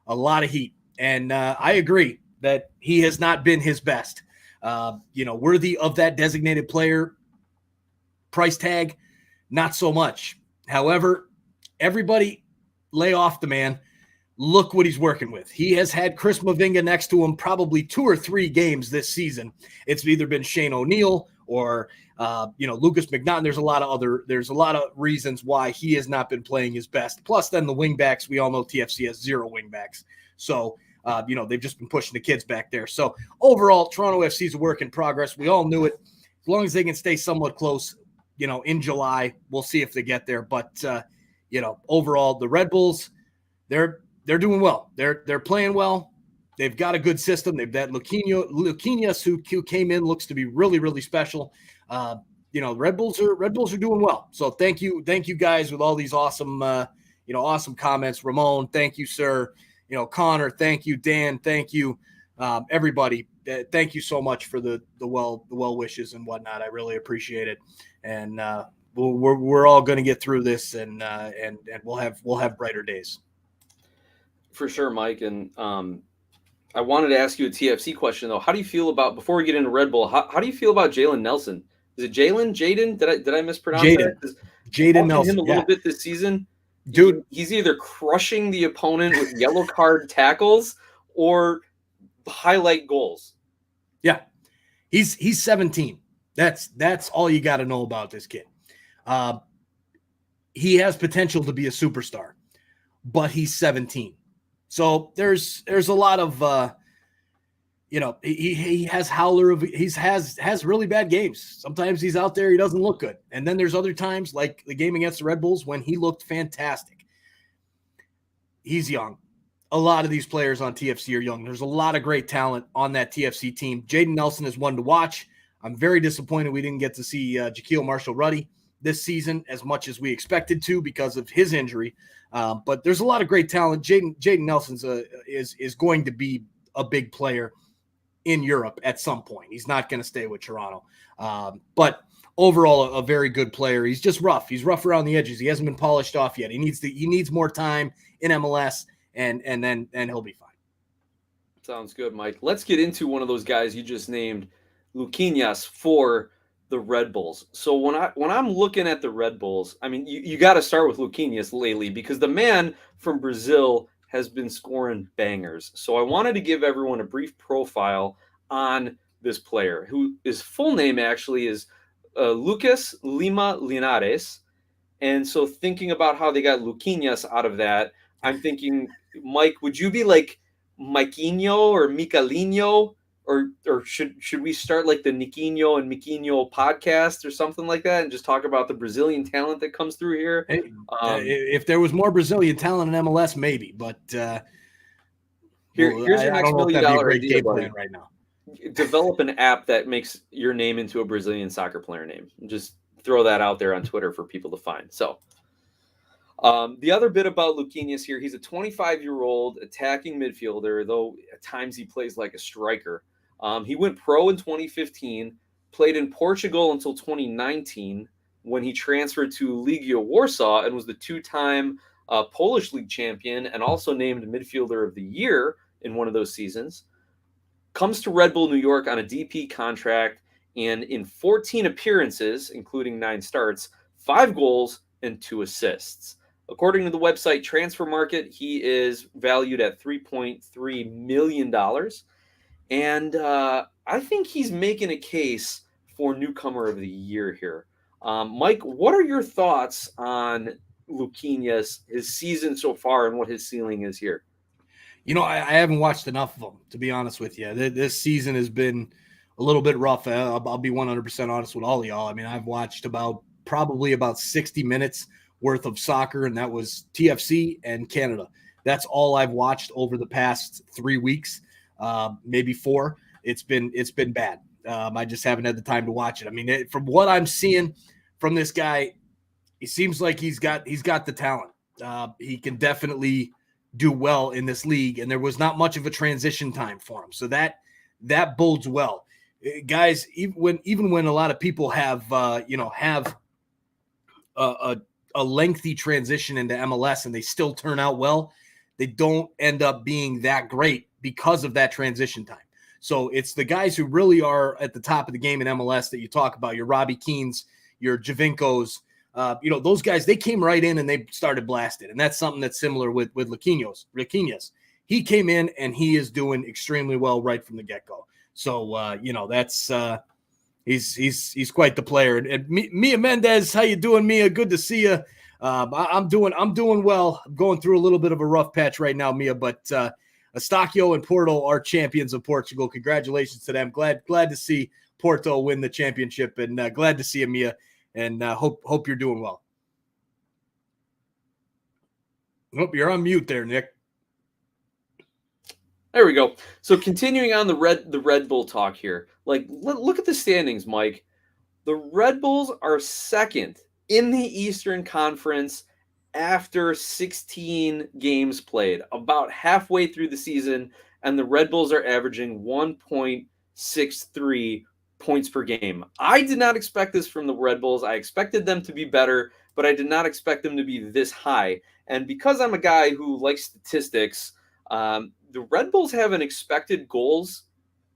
And I agree that he has not been his best. Worthy of that designated player price tag, not so much. However, everybody lay off the man. Look what he's working with. He has had Chris Mavinga next to him probably 2 or 3 games this season. It's either been Shane O'Neill or Lucas McNaughton. There's a lot of reasons why he has not been playing his best. Plus, then the wingbacks, we all know TFC has 0 wingbacks. So they've just been pushing the kids back there. So overall, Toronto FC is a work in progress. We all knew it. As long as they can stay somewhat close, in July, we'll see if they get there. But overall, the Red Bulls, they're doing well. They're playing well. They've got a good system. They've that Luquinhas who came in, looks to be really, really special. Red Bulls are doing well. So thank you guys with all these awesome awesome comments. Ramon, thank you, sir. Connor, thank you. Dan, thank you. Everybody, thank you so much for the well wishes and whatnot. I really appreciate it. And we're all going to get through this, and we'll have brighter days. For sure, Mike. And I wanted to ask you a TFC question, though. How do you feel about, before we get into Red Bull, how do you feel about Jalen Nelson? Is it Jalen? Jaden? Did I mispronounce that? Jaden Nelson. Him a little bit this season. Dude, he's either crushing the opponent with yellow card tackles or highlight goals. Yeah. He's 17. That's all you got to know about this kid. He has potential to be a superstar, but he's 17. So there's a lot of he has has really bad games. Sometimes he's out there, he doesn't look good. And then there's other times, like the game against the Red Bulls, when he looked fantastic. He's young. A lot of these players on TFC are young. There's a lot of great talent on that TFC team. Jaden Nelson is one to watch. I'm very disappointed we didn't get to see Jaquil Marshall-Ruddy this season as much as we expected to because of his injury. But there's a lot of great talent. Jaden Nelson's is going to be a big player in Europe at some point. He's not going to stay with Toronto. But overall, a very good player. He's just rough. He's rough around the edges. He hasn't been polished off yet. He needs more time in MLS, and then he'll be fine. Sounds good, Mike. Let's get into one of those guys you just named, Luquinhas, for the Red Bulls. So when I'm looking at the Red Bulls, I mean, you got to start with Luquinhas lately because the man from Brazil has been scoring bangers. So I wanted to give everyone a brief profile on this player, who his full name actually is Lucas Lima Linares. And so thinking about how they got Luquinhas out of that, I'm thinking, Mike, would you be like Maiquinho or Micalinho? Or should we start like the Niquinho and Miquinho podcast or something like that and just talk about the Brazilian talent that comes through here? Hey, if there was more Brazilian talent in MLS, maybe. But here's your next $1 million idea, plan right now. Develop an app that makes your name into a Brazilian soccer player name. Just throw that out there on Twitter for people to find. So the other bit about Luquinhas here, he's a 25-year-old attacking midfielder, though at times he plays like a striker. He went pro in 2015, played in Portugal until 2019 when he transferred to Legia Warsaw and was the two-time Polish league champion and also named midfielder of the year in one of those seasons. Comes to Red Bull New York on a DP contract, and in 14 appearances, including 9 starts, 5 goals and 2 assists. According to the website Transfer Market, he is valued at $3.3 million. And I think he's making a case for newcomer of the year here. Mike, what are your thoughts on Luquinhas, his season so far, and what his ceiling is here? You know, I haven't watched enough of him, to be honest with you. This season has been a little bit rough. I'll be 100% honest with all of y'all. I mean, I've watched probably about 60 minutes worth of soccer, and that was TFC and Canada. That's all I've watched over the past 3 weeks. Maybe 4. It's been bad. I just haven't had the time to watch it. I mean, from what I'm seeing from this guy, he seems like he's got the talent. He can definitely do well in this league, and there was not much of a transition time for him, so that bodes well. Guys, even when a lot of people have a lengthy transition into MLS and they still turn out well, they don't end up being that great because of that transition time. So it's the guys who really are at the top of the game in MLS that you talk about, your Robbie Keanes, your Javinkos, those guys, they came right in and they started blasting. And that's something that's similar with Luquinhas. He came in and he is doing extremely well right from the get-go. So, that's he's quite the player. And Mia Mendez, how you doing, Mia? Good to see you. I'm doing well. I'm going through a little bit of a rough patch right now, Mia, but Eustáquio and Porto are champions of Portugal. Congratulations to them. Glad to see Porto win the championship, and glad to see you, Mia, and hope you're doing well. Nope, you're on mute there, Nick. There we go. So continuing on the Red Bull talk here, like look at the standings, Mike. The Red Bulls are second in the Eastern Conference after 16 games played, about halfway through the season, and the Red Bulls are averaging 1.63 points per game. I did not expect this from the Red Bulls. I expected them to be better, but I did not expect them to be this high. And because I'm a guy who likes statistics, the Red Bulls have an expected goals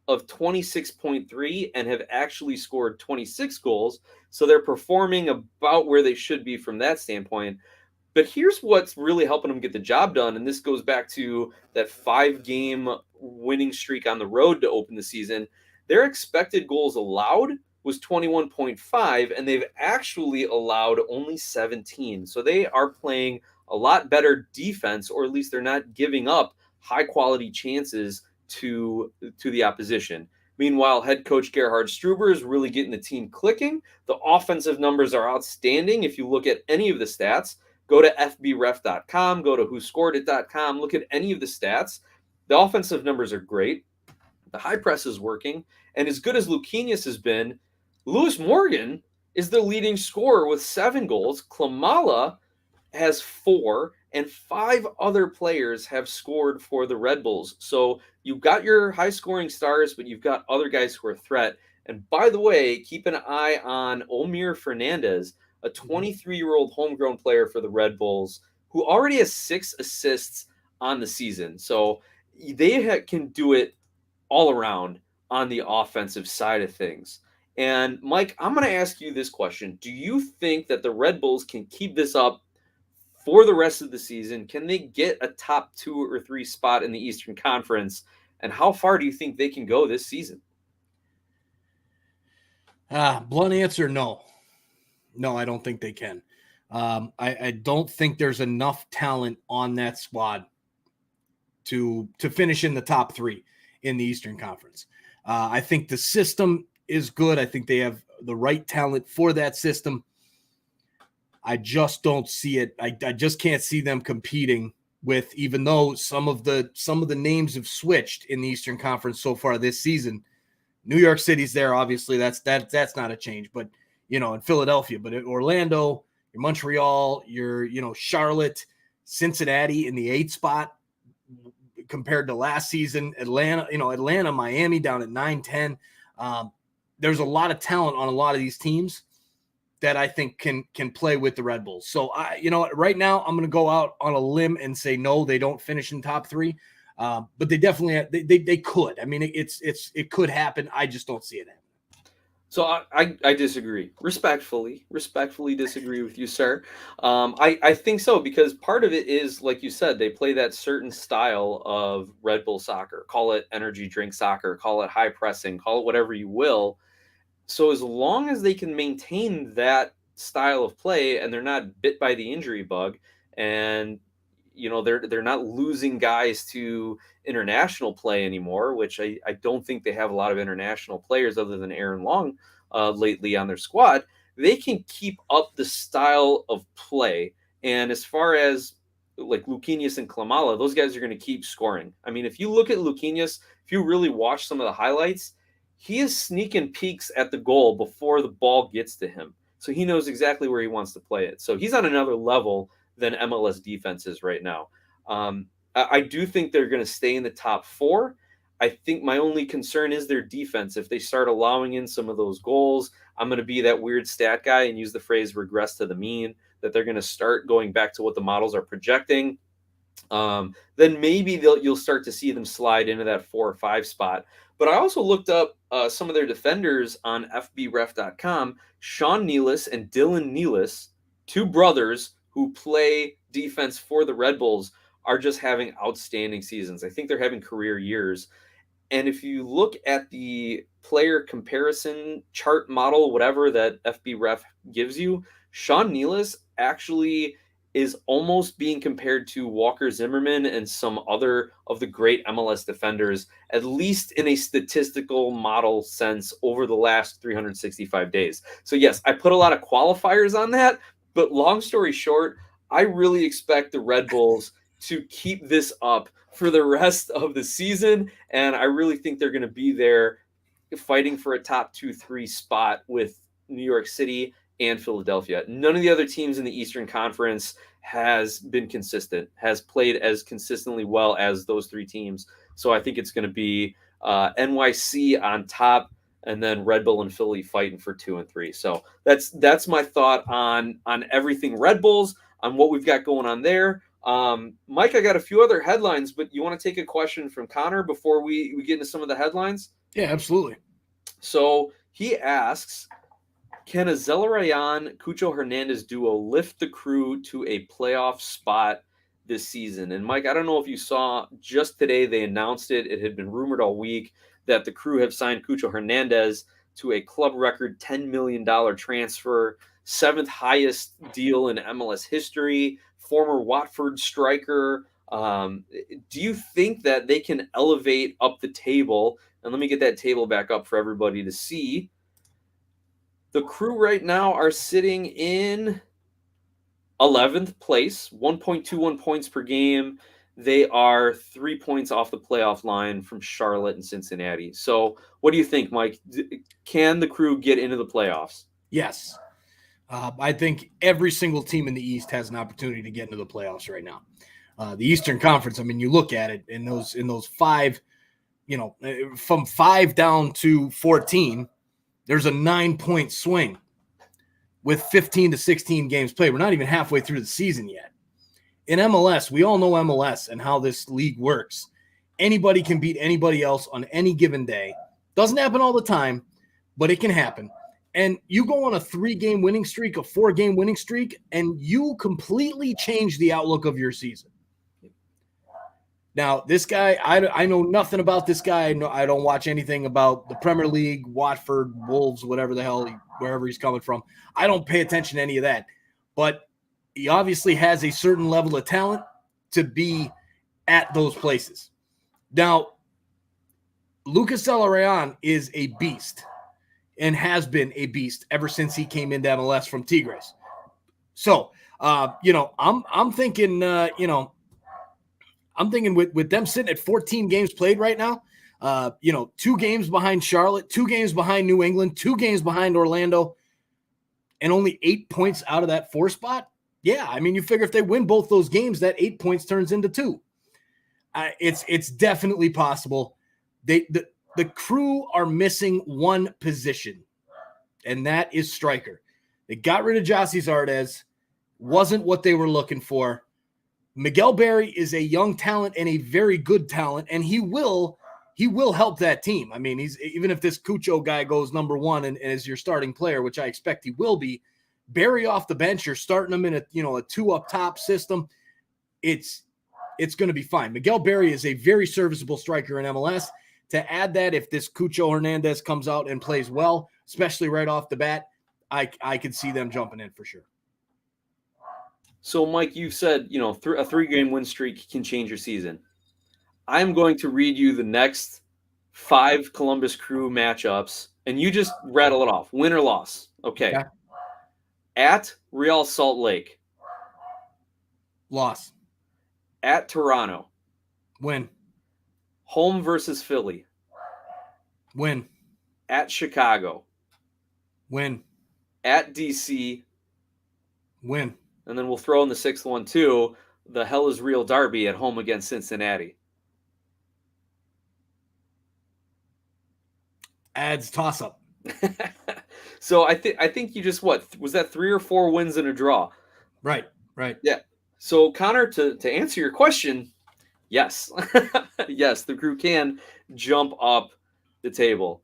of 26.3 and have actually scored 26 goals. So they're performing about where they should be from that standpoint. But here's what's really helping them get the job done. And this goes back to that 5-game winning streak on the road to open the season. Their expected goals allowed was 21.5, and they've actually allowed only 17. So they are playing a lot better defense, or at least they're not giving up high-quality chances to the opposition. Meanwhile, head coach Gerhard Struber is really getting the team clicking. The offensive numbers are outstanding. If you look at any of the stats, go to fbref.com, go to whoscoredit.com, look at any of the stats. The offensive numbers are great. The high press is working. And as good as Luquinhas has been, Lewis Morgan is the leading scorer with 7 goals. Klimala has 4, and 5 other players have scored for the Red Bulls. So you've got your high scoring stars, but you've got other guys who are a threat. And by the way, keep an eye on Omir Fernandez, a 23-year-old homegrown player for the Red Bulls, who already has 6 assists on the season. So they can do it all around on the offensive side of things. And Mike, I'm going to ask you this question. Do you think that the Red Bulls can keep this up for the rest of the season? Can they get a top 2 or 3 spot in the Eastern Conference? And how far do you think they can go this season? Blunt answer, no. No, I don't think they can. I don't think there's enough talent on that squad to finish in the top 3 in the Eastern Conference. I think the system is good. I think they have the right talent for that system. I just don't see it. I just can't see them competing with, even though some of the names have switched in the Eastern Conference so far this season. New York City's there, obviously. That's not a change, but in Philadelphia, but Orlando, your Montreal, your Charlotte, Cincinnati in the 8th spot compared to last season. Atlanta, Miami down at 9-10. There's a lot of talent on a lot of these teams that I think can play with the Red Bulls. So right now I'm going to go out on a limb and say no, they don't finish in top 3. But they definitely they could. I mean, it could happen. I just don't see it happening. So I disagree. Respectfully disagree with you, sir. I think so, because part of it is, like you said, they play that certain style of Red Bull soccer. Call it energy drink soccer, call it high pressing, call it whatever you will. So as long as they can maintain that style of play and they're not bit by the injury bug, and they're not losing guys to international play anymore, which I don't think they have a lot of international players other than Aaron Long lately on their squad, they can keep up the style of play. And as far as like Luquinhas and Klimala, those guys are going to keep scoring. I mean, if you look at Luquinhas, if you really watch some of the highlights, he is sneaking peeks at the goal before the ball gets to him. So he knows exactly where he wants to play it. So he's on another level than MLS defenses right now. I do think they're going to stay in the top 4. I think my only concern is their defense. If they start allowing in some of those goals, I'm going to be that weird stat guy and use the phrase regress to the mean, that they're going to start going back to what the models are projecting. Then maybe you'll start to see them slide into that 4 or 5 spot. But I also looked up some of their defenders on FBref.com. Sean Nealis and Dylan Nealis, 2 brothers who play defense for the Red Bulls, are just having outstanding seasons. I think they're having career years. And if you look at the player comparison chart model, whatever that FBref gives you, Sean Nealis actually is almost being compared to Walker Zimmerman and some other of the great MLS defenders, at least in a statistical model sense, over the last 365 days. So yes, I put a lot of qualifiers on that, but long story short, I really expect the Red Bulls to keep this up for the rest of the season, and I really think they're going to be there fighting for a top 2-3 spot with New York City and Philadelphia. None of the other teams in the Eastern Conference has been consistent, has played as consistently well as those 3 teams. So I think it's going to be NYC on top, and then Red Bull and Philly fighting for 2 and 3. So that's my thought on everything Red Bulls, on what we've got going on there. Mike, I got a few other headlines, but you want to take a question from Connor before we get into some of the headlines? Yeah, absolutely. So he asks, can a Zelarayan-Cucho Hernandez duo lift the Crew to a playoff spot this season? And Mike, I don't know if you saw, just today they announced it. It had been rumored all week that the Crew have signed Cucho Hernandez to a club record $10 million transfer, 7th highest deal in MLS history, former Watford striker. Do you think that they can elevate up the table? And let me get that table back up for everybody to see. The Crew right now are sitting in 11th place, 1.21 points per game. They are 3 points off the playoff line from Charlotte and Cincinnati. So what do you think, Mike? Can the Crew get into the playoffs? Yes. I think every single team in the East has an opportunity to get into the playoffs right now. The Eastern Conference, I mean, you look at it in those five, from 5 down to 14, there's a 9-point swing with 15 to 16 games played. We're not even halfway through the season yet. In MLS, we all know MLS and how this league works. Anybody can beat anybody else on any given day. Doesn't happen all the time, but it can happen. And you go on a 3-game winning streak, a 4-game winning streak, and you completely change the outlook of your season. Now, this guy, I know nothing about this guy. I don't watch anything about the Premier League, Watford, Wolves, whatever the hell, wherever he's coming from. I don't pay attention to any of that. But he obviously has a certain level of talent to be at those places. Now, Lucas Zelarayan is a beast and has been a beast ever since he came into MLS from Tigres. So, I'm thinking, I'm thinking with them sitting at 14 games played right now, 2 games behind Charlotte, 2 games behind New England, 2 games behind Orlando, and only 8 points out of that 4 spot. Yeah, I mean, you figure if they win both those games, that 8 points turns into 2. It's definitely possible. The Crew are missing one position, and that is striker. They got rid of Jossie Zardes. Wasn't what they were looking for. Miguel Berry is a young talent and a very good talent, and he will help that team. I mean, even if this Cucho guy goes number 1 and is your starting player, which I expect he will be, Berry off the bench, you're starting him in a 2 up top system. It's going to be fine. Miguel Berry is a very serviceable striker in MLS. To add that, if this Cucho Hernandez comes out and plays well, especially right off the bat, I could see them jumping in for sure. So, Mike, you said, a 3-game win streak can change your season. I'm going to read you the next 5 Columbus Crew matchups, and you just rattle it off, win or loss. Okay. At Real Salt Lake. Loss. At Toronto. Win. Home versus Philly. Win. At Chicago. Win. At DC. Win. And then we'll throw in the 6th one too, the Hell is Real Derby at home against Cincinnati. Adds toss-up. So I think you just, was that 3 or 4 wins and a draw? Right. Yeah. So Connor, to answer your question, yes. Yes, the Crew can jump up the table.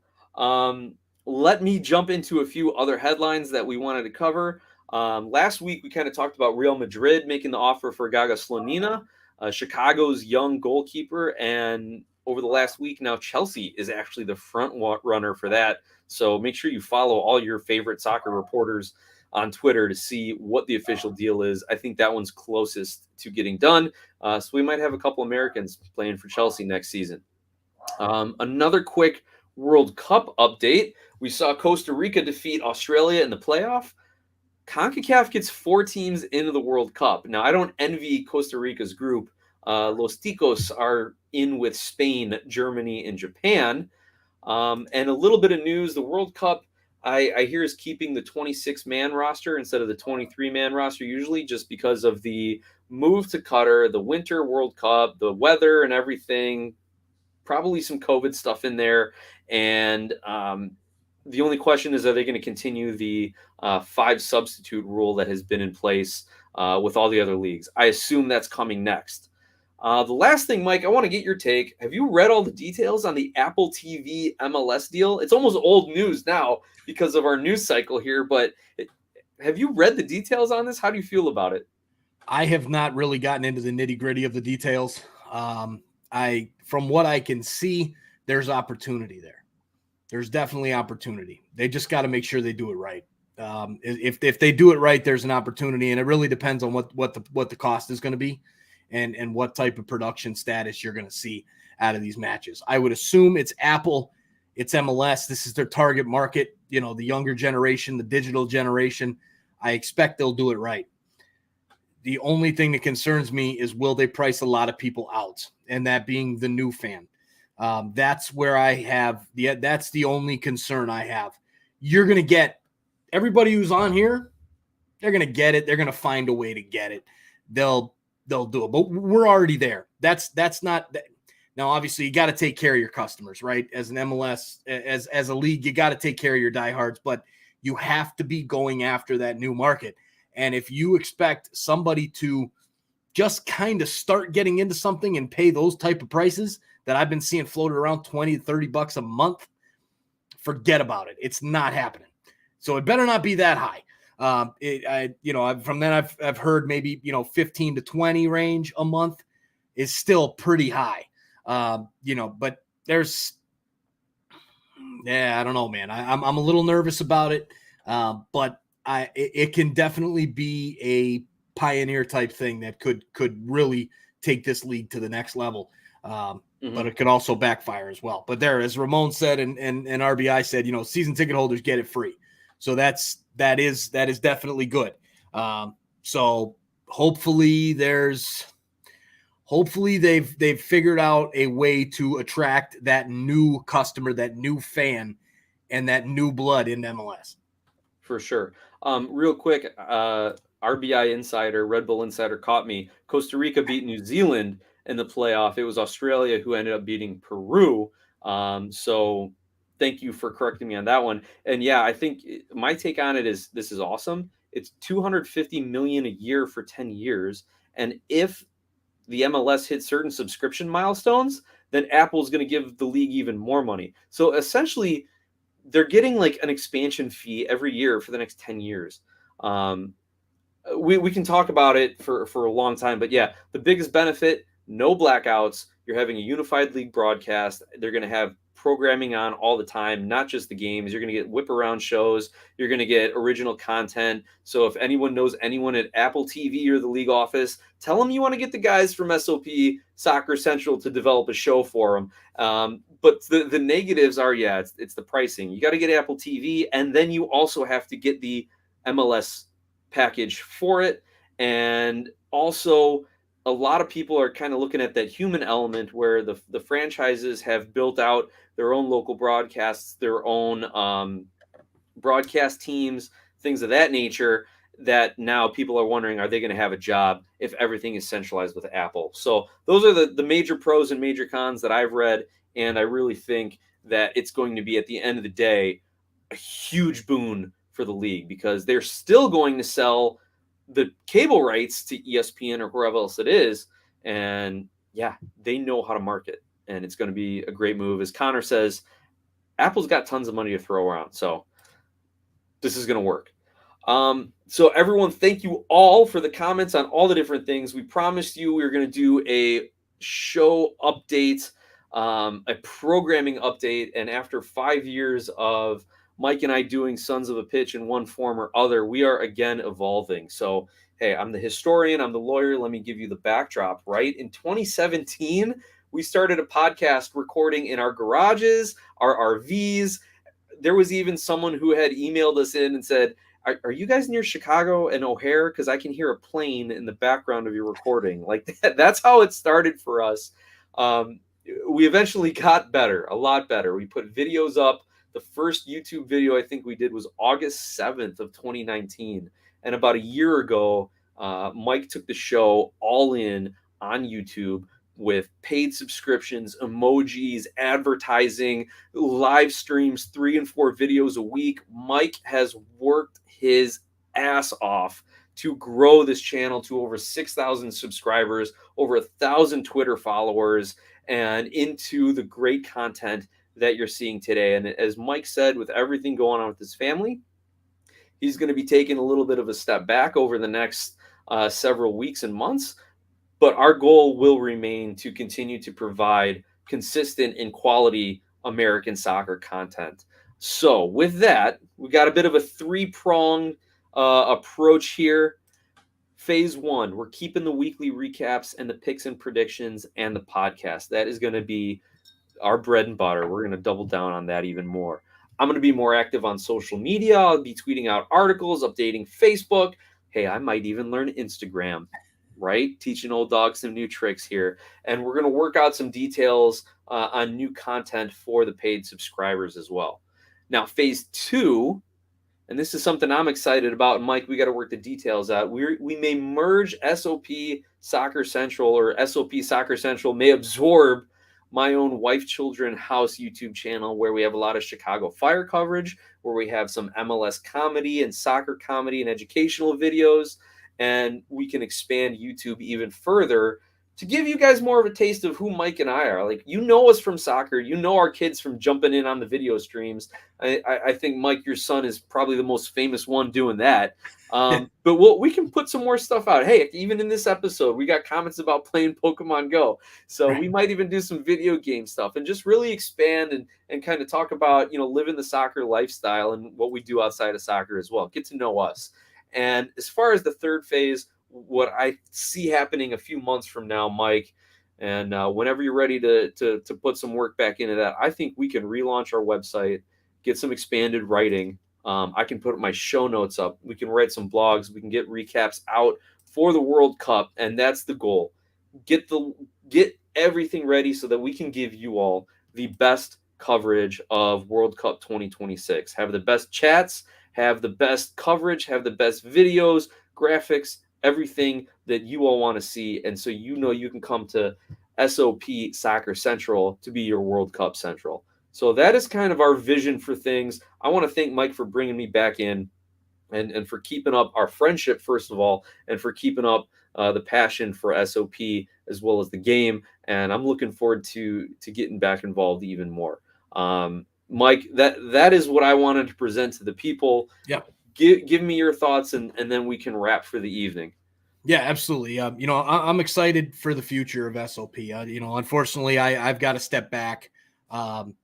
Let me jump into a few other headlines that we wanted to cover. Last week, we kind of talked about Real Madrid making the offer for Gaga SONMINEA, Chicago's young goalkeeper. And over the last week, now Chelsea is actually the front runner for that. So make sure you follow all your favorite soccer reporters on Twitter to see what the official deal is. I think that one's closest to getting done. So we might have a couple Americans playing for Chelsea next season. Another quick World Cup update. We saw Costa Rica defeat Australia in the playoff. CONCACAF gets 4 teams into the World Cup. Now, I don't envy Costa Rica's group. Los Ticos are in with Spain, Germany, and Japan. And a little bit of news, the World Cup, I hear, is keeping the 26-man roster instead of the 23-man roster usually, just because of the move to Qatar, the Winter World Cup, the weather and everything, probably some COVID stuff in there. And the only question is, are they going to continue the 5 substitute rule that has been in place with all the other leagues? I assume that's coming next. The last thing, Mike, I want to get your take. Have you read all the details on the Apple TV MLS deal? It's almost old news now because of our news cycle here, but have you read the details on this? How do you feel about it? I have not really gotten into the nitty-gritty of the details. From what I can see, there's opportunity there. There's definitely opportunity. They just got to make sure they do it right. If they do it right, there's an opportunity, and it really depends on what the cost is going to be and what type of production status you're going to see out of these matches. I would assume it's Apple, it's MLS. This is their target market, the younger generation, the digital generation. I expect they'll do it right. The only thing that concerns me is, will they price a lot of people out? And that being the new fan. That's where that's the only concern I have. You're going to get everybody who's on here They're going to get it. They're going to find a way to get it. They'll do it. But we're already there. That's not now. Obviously, you got to take care of your customers, right? As an MLS, as a league, you got to take care of your diehards, but you have to be going after that new market. And if you expect somebody to just kind of start getting into something and pay those type of prices that I've been seeing floated around $20 to $30 a month, forget about it. It's not happening. So it better not be that high. From then I've heard maybe, 15 to 20 range a month is still pretty high. But there's, I don't know, man. I'm a little nervous about it. But it can definitely be a pioneer type thing that could really take this league to the next level. But it could also backfire as well. But there, as Ramon said, and RBI said, season ticket holders get it free. So that is definitely good. So hopefully they've figured out a way to attract that new customer, that new fan, and that new blood in MLS. For sure. Real quick, RBI Insider, Red Bull Insider caught me. Costa Rica beat New Zealand in the playoff. It was Australia who ended up beating Peru. So thank you for correcting me on that one. And yeah, I think my take on it is this is awesome. It's $250 million a year for 10 years. And if the MLS hits certain subscription milestones, then Apple is going to give the league even more money. So essentially, they're getting like an expansion fee every year for the next 10 years. We can talk about it for a long time, but yeah, the biggest benefit, no blackouts. You're having a unified league broadcast. They're going to have programming on all the time, not just the games. You're going to get whip around shows. You're going to get original content. So if anyone knows anyone at Apple TV or the league office, tell them you want to get the guys from SOP Soccer Central to develop a show for them. But the negatives are, it's the pricing. You got to get Apple TV, and then you also have to get the MLS package for it. And also, a lot of people are kind of looking at that human element where the franchises have built out their own local broadcasts, their own broadcast teams, things of that nature, that now people are wondering, are they going to have a job if everything is centralized with Apple? So those are the major pros and major cons that I've read. And I really think that it's going to be, at the end of the day, a huge boon for the league, because they're still going to sell the cable rights to ESPN or wherever else it is. And yeah, they know how to market, and it's going to be a great move. As Connor says, Apple's got tons of money to throw around. So this is going to work. So everyone, thank you all for the comments on all the different things. We promised you we were going to do a show update, a programming update. And after 5 years of Mike and I doing Sons of a Pitch in one form or other, we are again evolving. So, hey, I'm the historian, I'm the lawyer. Let me give you the backdrop, right? In 2017, we started a podcast recording in our garages, our RVs. There was even someone who had emailed us in and said, are you guys near Chicago and O'Hare? Because I can hear a plane in the background of your recording. Like that's how it started for us. We eventually got better, a lot better. We put videos up. The first YouTube video I think we did was August 7th of 2019. And about a year ago, Mike took the show all in on YouTube with paid subscriptions, emojis, advertising, live streams, 3 and 4 videos a week. Mike has worked his ass off to grow this channel to over 6,000 subscribers, over 1,000 Twitter followers, and into the great content that you're seeing today. And as Mike said, with everything going on with his family, he's going to be taking a little bit of a step back over the next several weeks and months. But our goal will remain to continue to provide consistent and quality American soccer content. So with that, we got a bit of a 3-pronged approach here. Phase 1, we're keeping the weekly recaps and the picks and predictions and the podcast. That is going to be our bread and butter. We're going to double down on that even more. I'm going to be more active on social media. I'll be tweeting out articles, updating Facebook. Hey, I might even learn Instagram, right? Teaching old dogs some new tricks here. And we're going to work out some details on new content for the paid subscribers as well. Now, phase 2, and this is something I'm excited about. And Mike, we got to work the details out. We may merge SOP Soccer Central, or SOP Soccer Central may absorb my own wife, children, house YouTube channel, where we have a lot of Chicago Fire coverage, where we have some MLS comedy and soccer comedy and educational videos, and we can expand YouTube even further to give you guys more of a taste of who Mike and I are. Like, you know us from soccer, you know our kids from jumping in on the video streams. I think, Mike, your son is probably the most famous one doing that. But we can put some more stuff out. Hey, even in this episode, we got comments about playing Pokemon Go. So we might even do some video game stuff and just really expand and kind of talk about, living the soccer lifestyle and what we do outside of soccer as well. Get to know us. And as far as the third phase, what I see happening a few months from now, Mike, and whenever you're ready to put some work back into that, I think we can relaunch our website, get some expanded writing. I can put my show notes up. We can write some blogs. We can get recaps out for the World Cup, and that's the goal. Get everything ready so that we can give you all the best coverage of World Cup 2026. Have the best chats, have the best coverage, have the best videos, graphics, everything that you all want to see. And so you can come to SOP Soccer Central to be your World Cup Central. So that is kind of our vision for things. I want to thank Mike for bringing me back in and for keeping up our friendship, first of all, and for keeping up the passion for SOP as well as the game. And I'm looking forward to getting back involved even more. Mike, that is what I wanted to present to the people. Yeah. Give me your thoughts, and then we can wrap for the evening. Yeah, absolutely. I'm excited for the future of SOP. Unfortunately, I've got to step back. And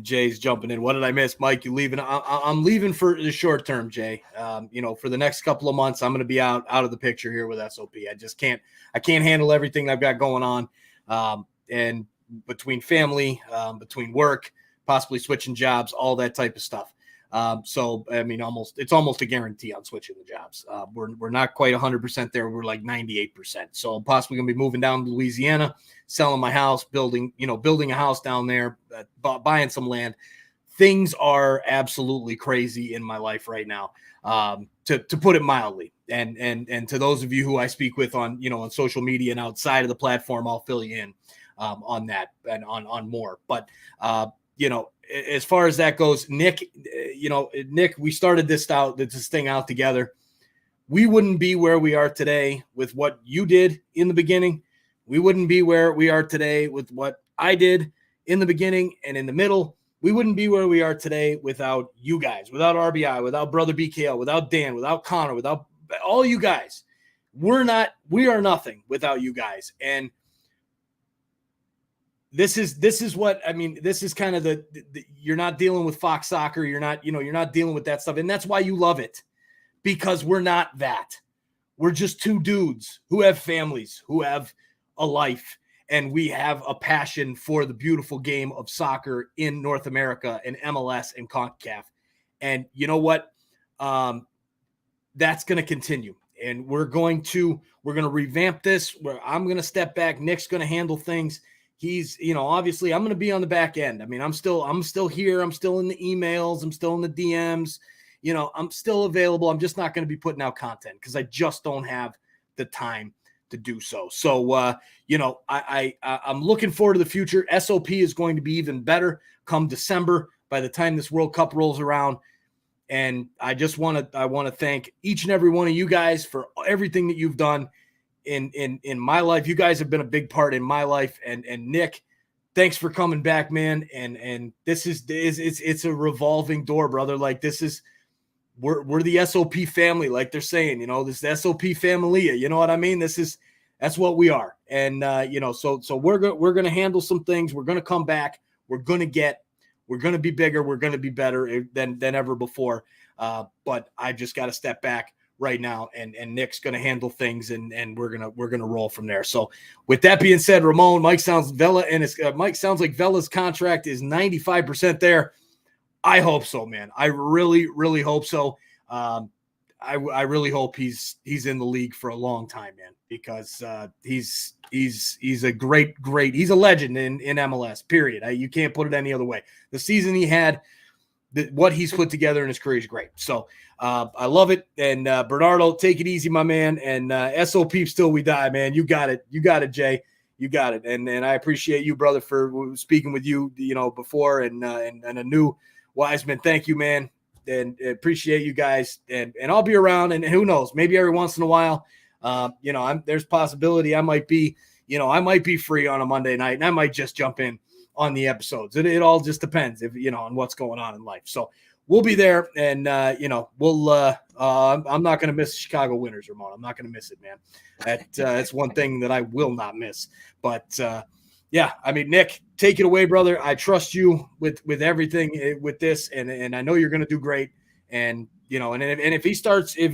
Jay's jumping in. What did I miss, Mike? You leaving? I'm leaving for the short term, Jay. For the next couple of months, I'm going to be out of the picture here with SOP. I can't handle everything I've got going on. And between family, between work, possibly switching jobs, all that type of stuff. It's almost a guarantee on switching the jobs. We're not quite 100% there. We're like 98%. So I'm possibly going to be moving down to Louisiana, selling my house, building a house down there, buying some land. Things are absolutely crazy in my life right now, to put it mildly. And to those of you who I speak with on social media and outside of the platform, I'll fill you in on that and on more. But as far as that goes, Nick, we started this thing out together. We wouldn't be where we are today with what you did in the beginning. We wouldn't be where we are today with what I did in the beginning and in the middle. We wouldn't be where we are today without you guys, without RBI, without Brother BKL, without Dan, without Connor, without all you guys. We are nothing without you guys. And this is what I mean. This is kind of the you're not dealing with Fox Soccer. You're not dealing with that stuff. And that's why you love it, because we're not that. We're just two dudes who have families, who have a life, and we have a passion for the beautiful game of soccer in North America and MLS and CONCACAF. And you know what? That's going to continue. And we're going to revamp this, where I'm going to step back. Nick's going to handle things. He's, obviously I'm going to be on the back end. I mean, I'm still here. I'm still in the emails. I'm still in the DMs. I'm still available. I'm just not going to be putting out content because I just don't have the time to do so. So, I'm looking forward to the future. SOP is going to be even better come December by the time this World Cup rolls around. And I want to thank each and every one of you guys for everything that you've done in my life. You guys have been a big part in my life. And Nick, thanks for coming back, man. And this it's a revolving door, brother. Like, we're the SOP family, like they're saying, this is SOP familia. You know what I mean? That's what we are. And so we're going to handle some things. We're going to come back. We're going to be bigger. We're going to be better than ever before. But I just got to step back right now, and Nick's going to handle things, and we're going to roll from there. So with that being said, Ramon, Mike sounds like Vela's contract is 95% there. I hope so, man. I really, really hope so. I really hope he's in the league for a long time, man, because he's a great, he's a legend in MLS, period. You can't put it any other way. The season he had, what he's put together in his career is great. So I love it. And Bernardo, take it easy, my man. And SOP still we die, man. You got it. You got it, Jay. You got it. And I appreciate you, brother, for speaking with you, before and a new Wiseman. Thank you, man. And appreciate you guys. And I'll be around. And who knows, maybe every once in a while, there's possibility I might be free on a Monday night, and I might just jump in on the episodes. It all just depends on what's going on in life. So we'll be there, and we'll I'm not going to miss Chicago Winners, Ramon. I'm not going to miss it, man. That's one thing that I will not miss. But yeah, I mean, Nick, take it away, brother. I trust you with everything with this, and I know you're going to do great. And and if he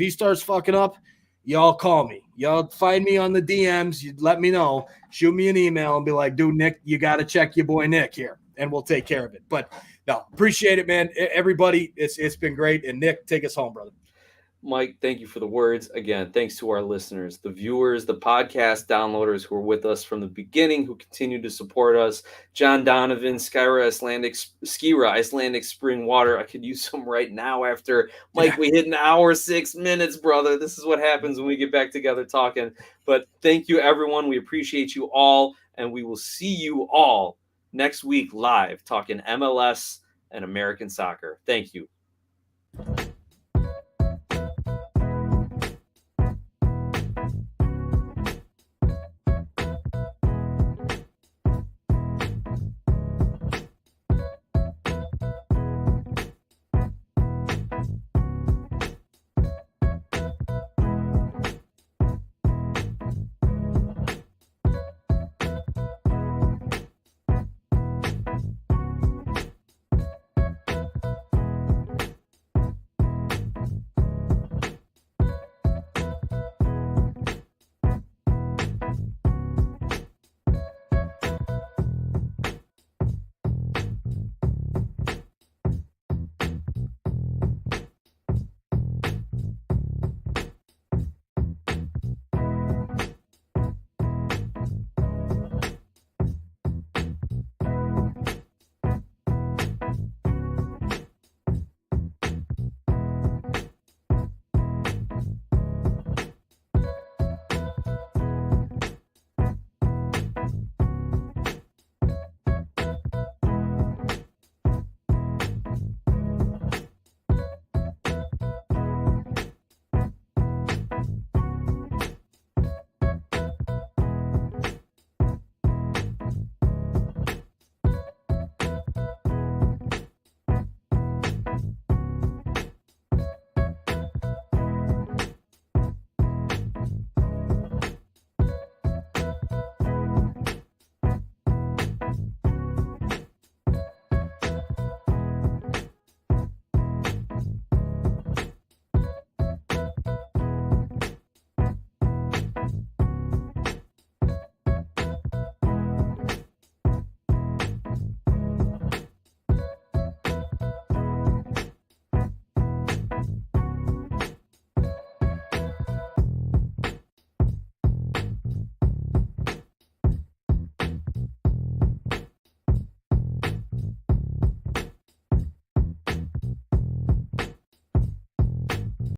starts fucking up, y'all call me. Y'all find me on the DMs. You let me know. Shoot me an email and be like, dude, Nick, you got to check your boy Nick here, and we'll take care of it. But no, appreciate it, man. Everybody, it's been great. And Nick, take us home, brother. Mike, thank you for the words. Again, thanks to our listeners, the viewers, the podcast downloaders who are with us from the beginning, who continue to support us. John Donovan, Skira Icelandic Spring Water. I could use some right now after, Mike, we hit an hour, 6 minutes, brother. This is what happens when we get back together talking. But thank you, everyone. We appreciate you all, and we will see you all next week live talking MLS and American soccer. Thank you.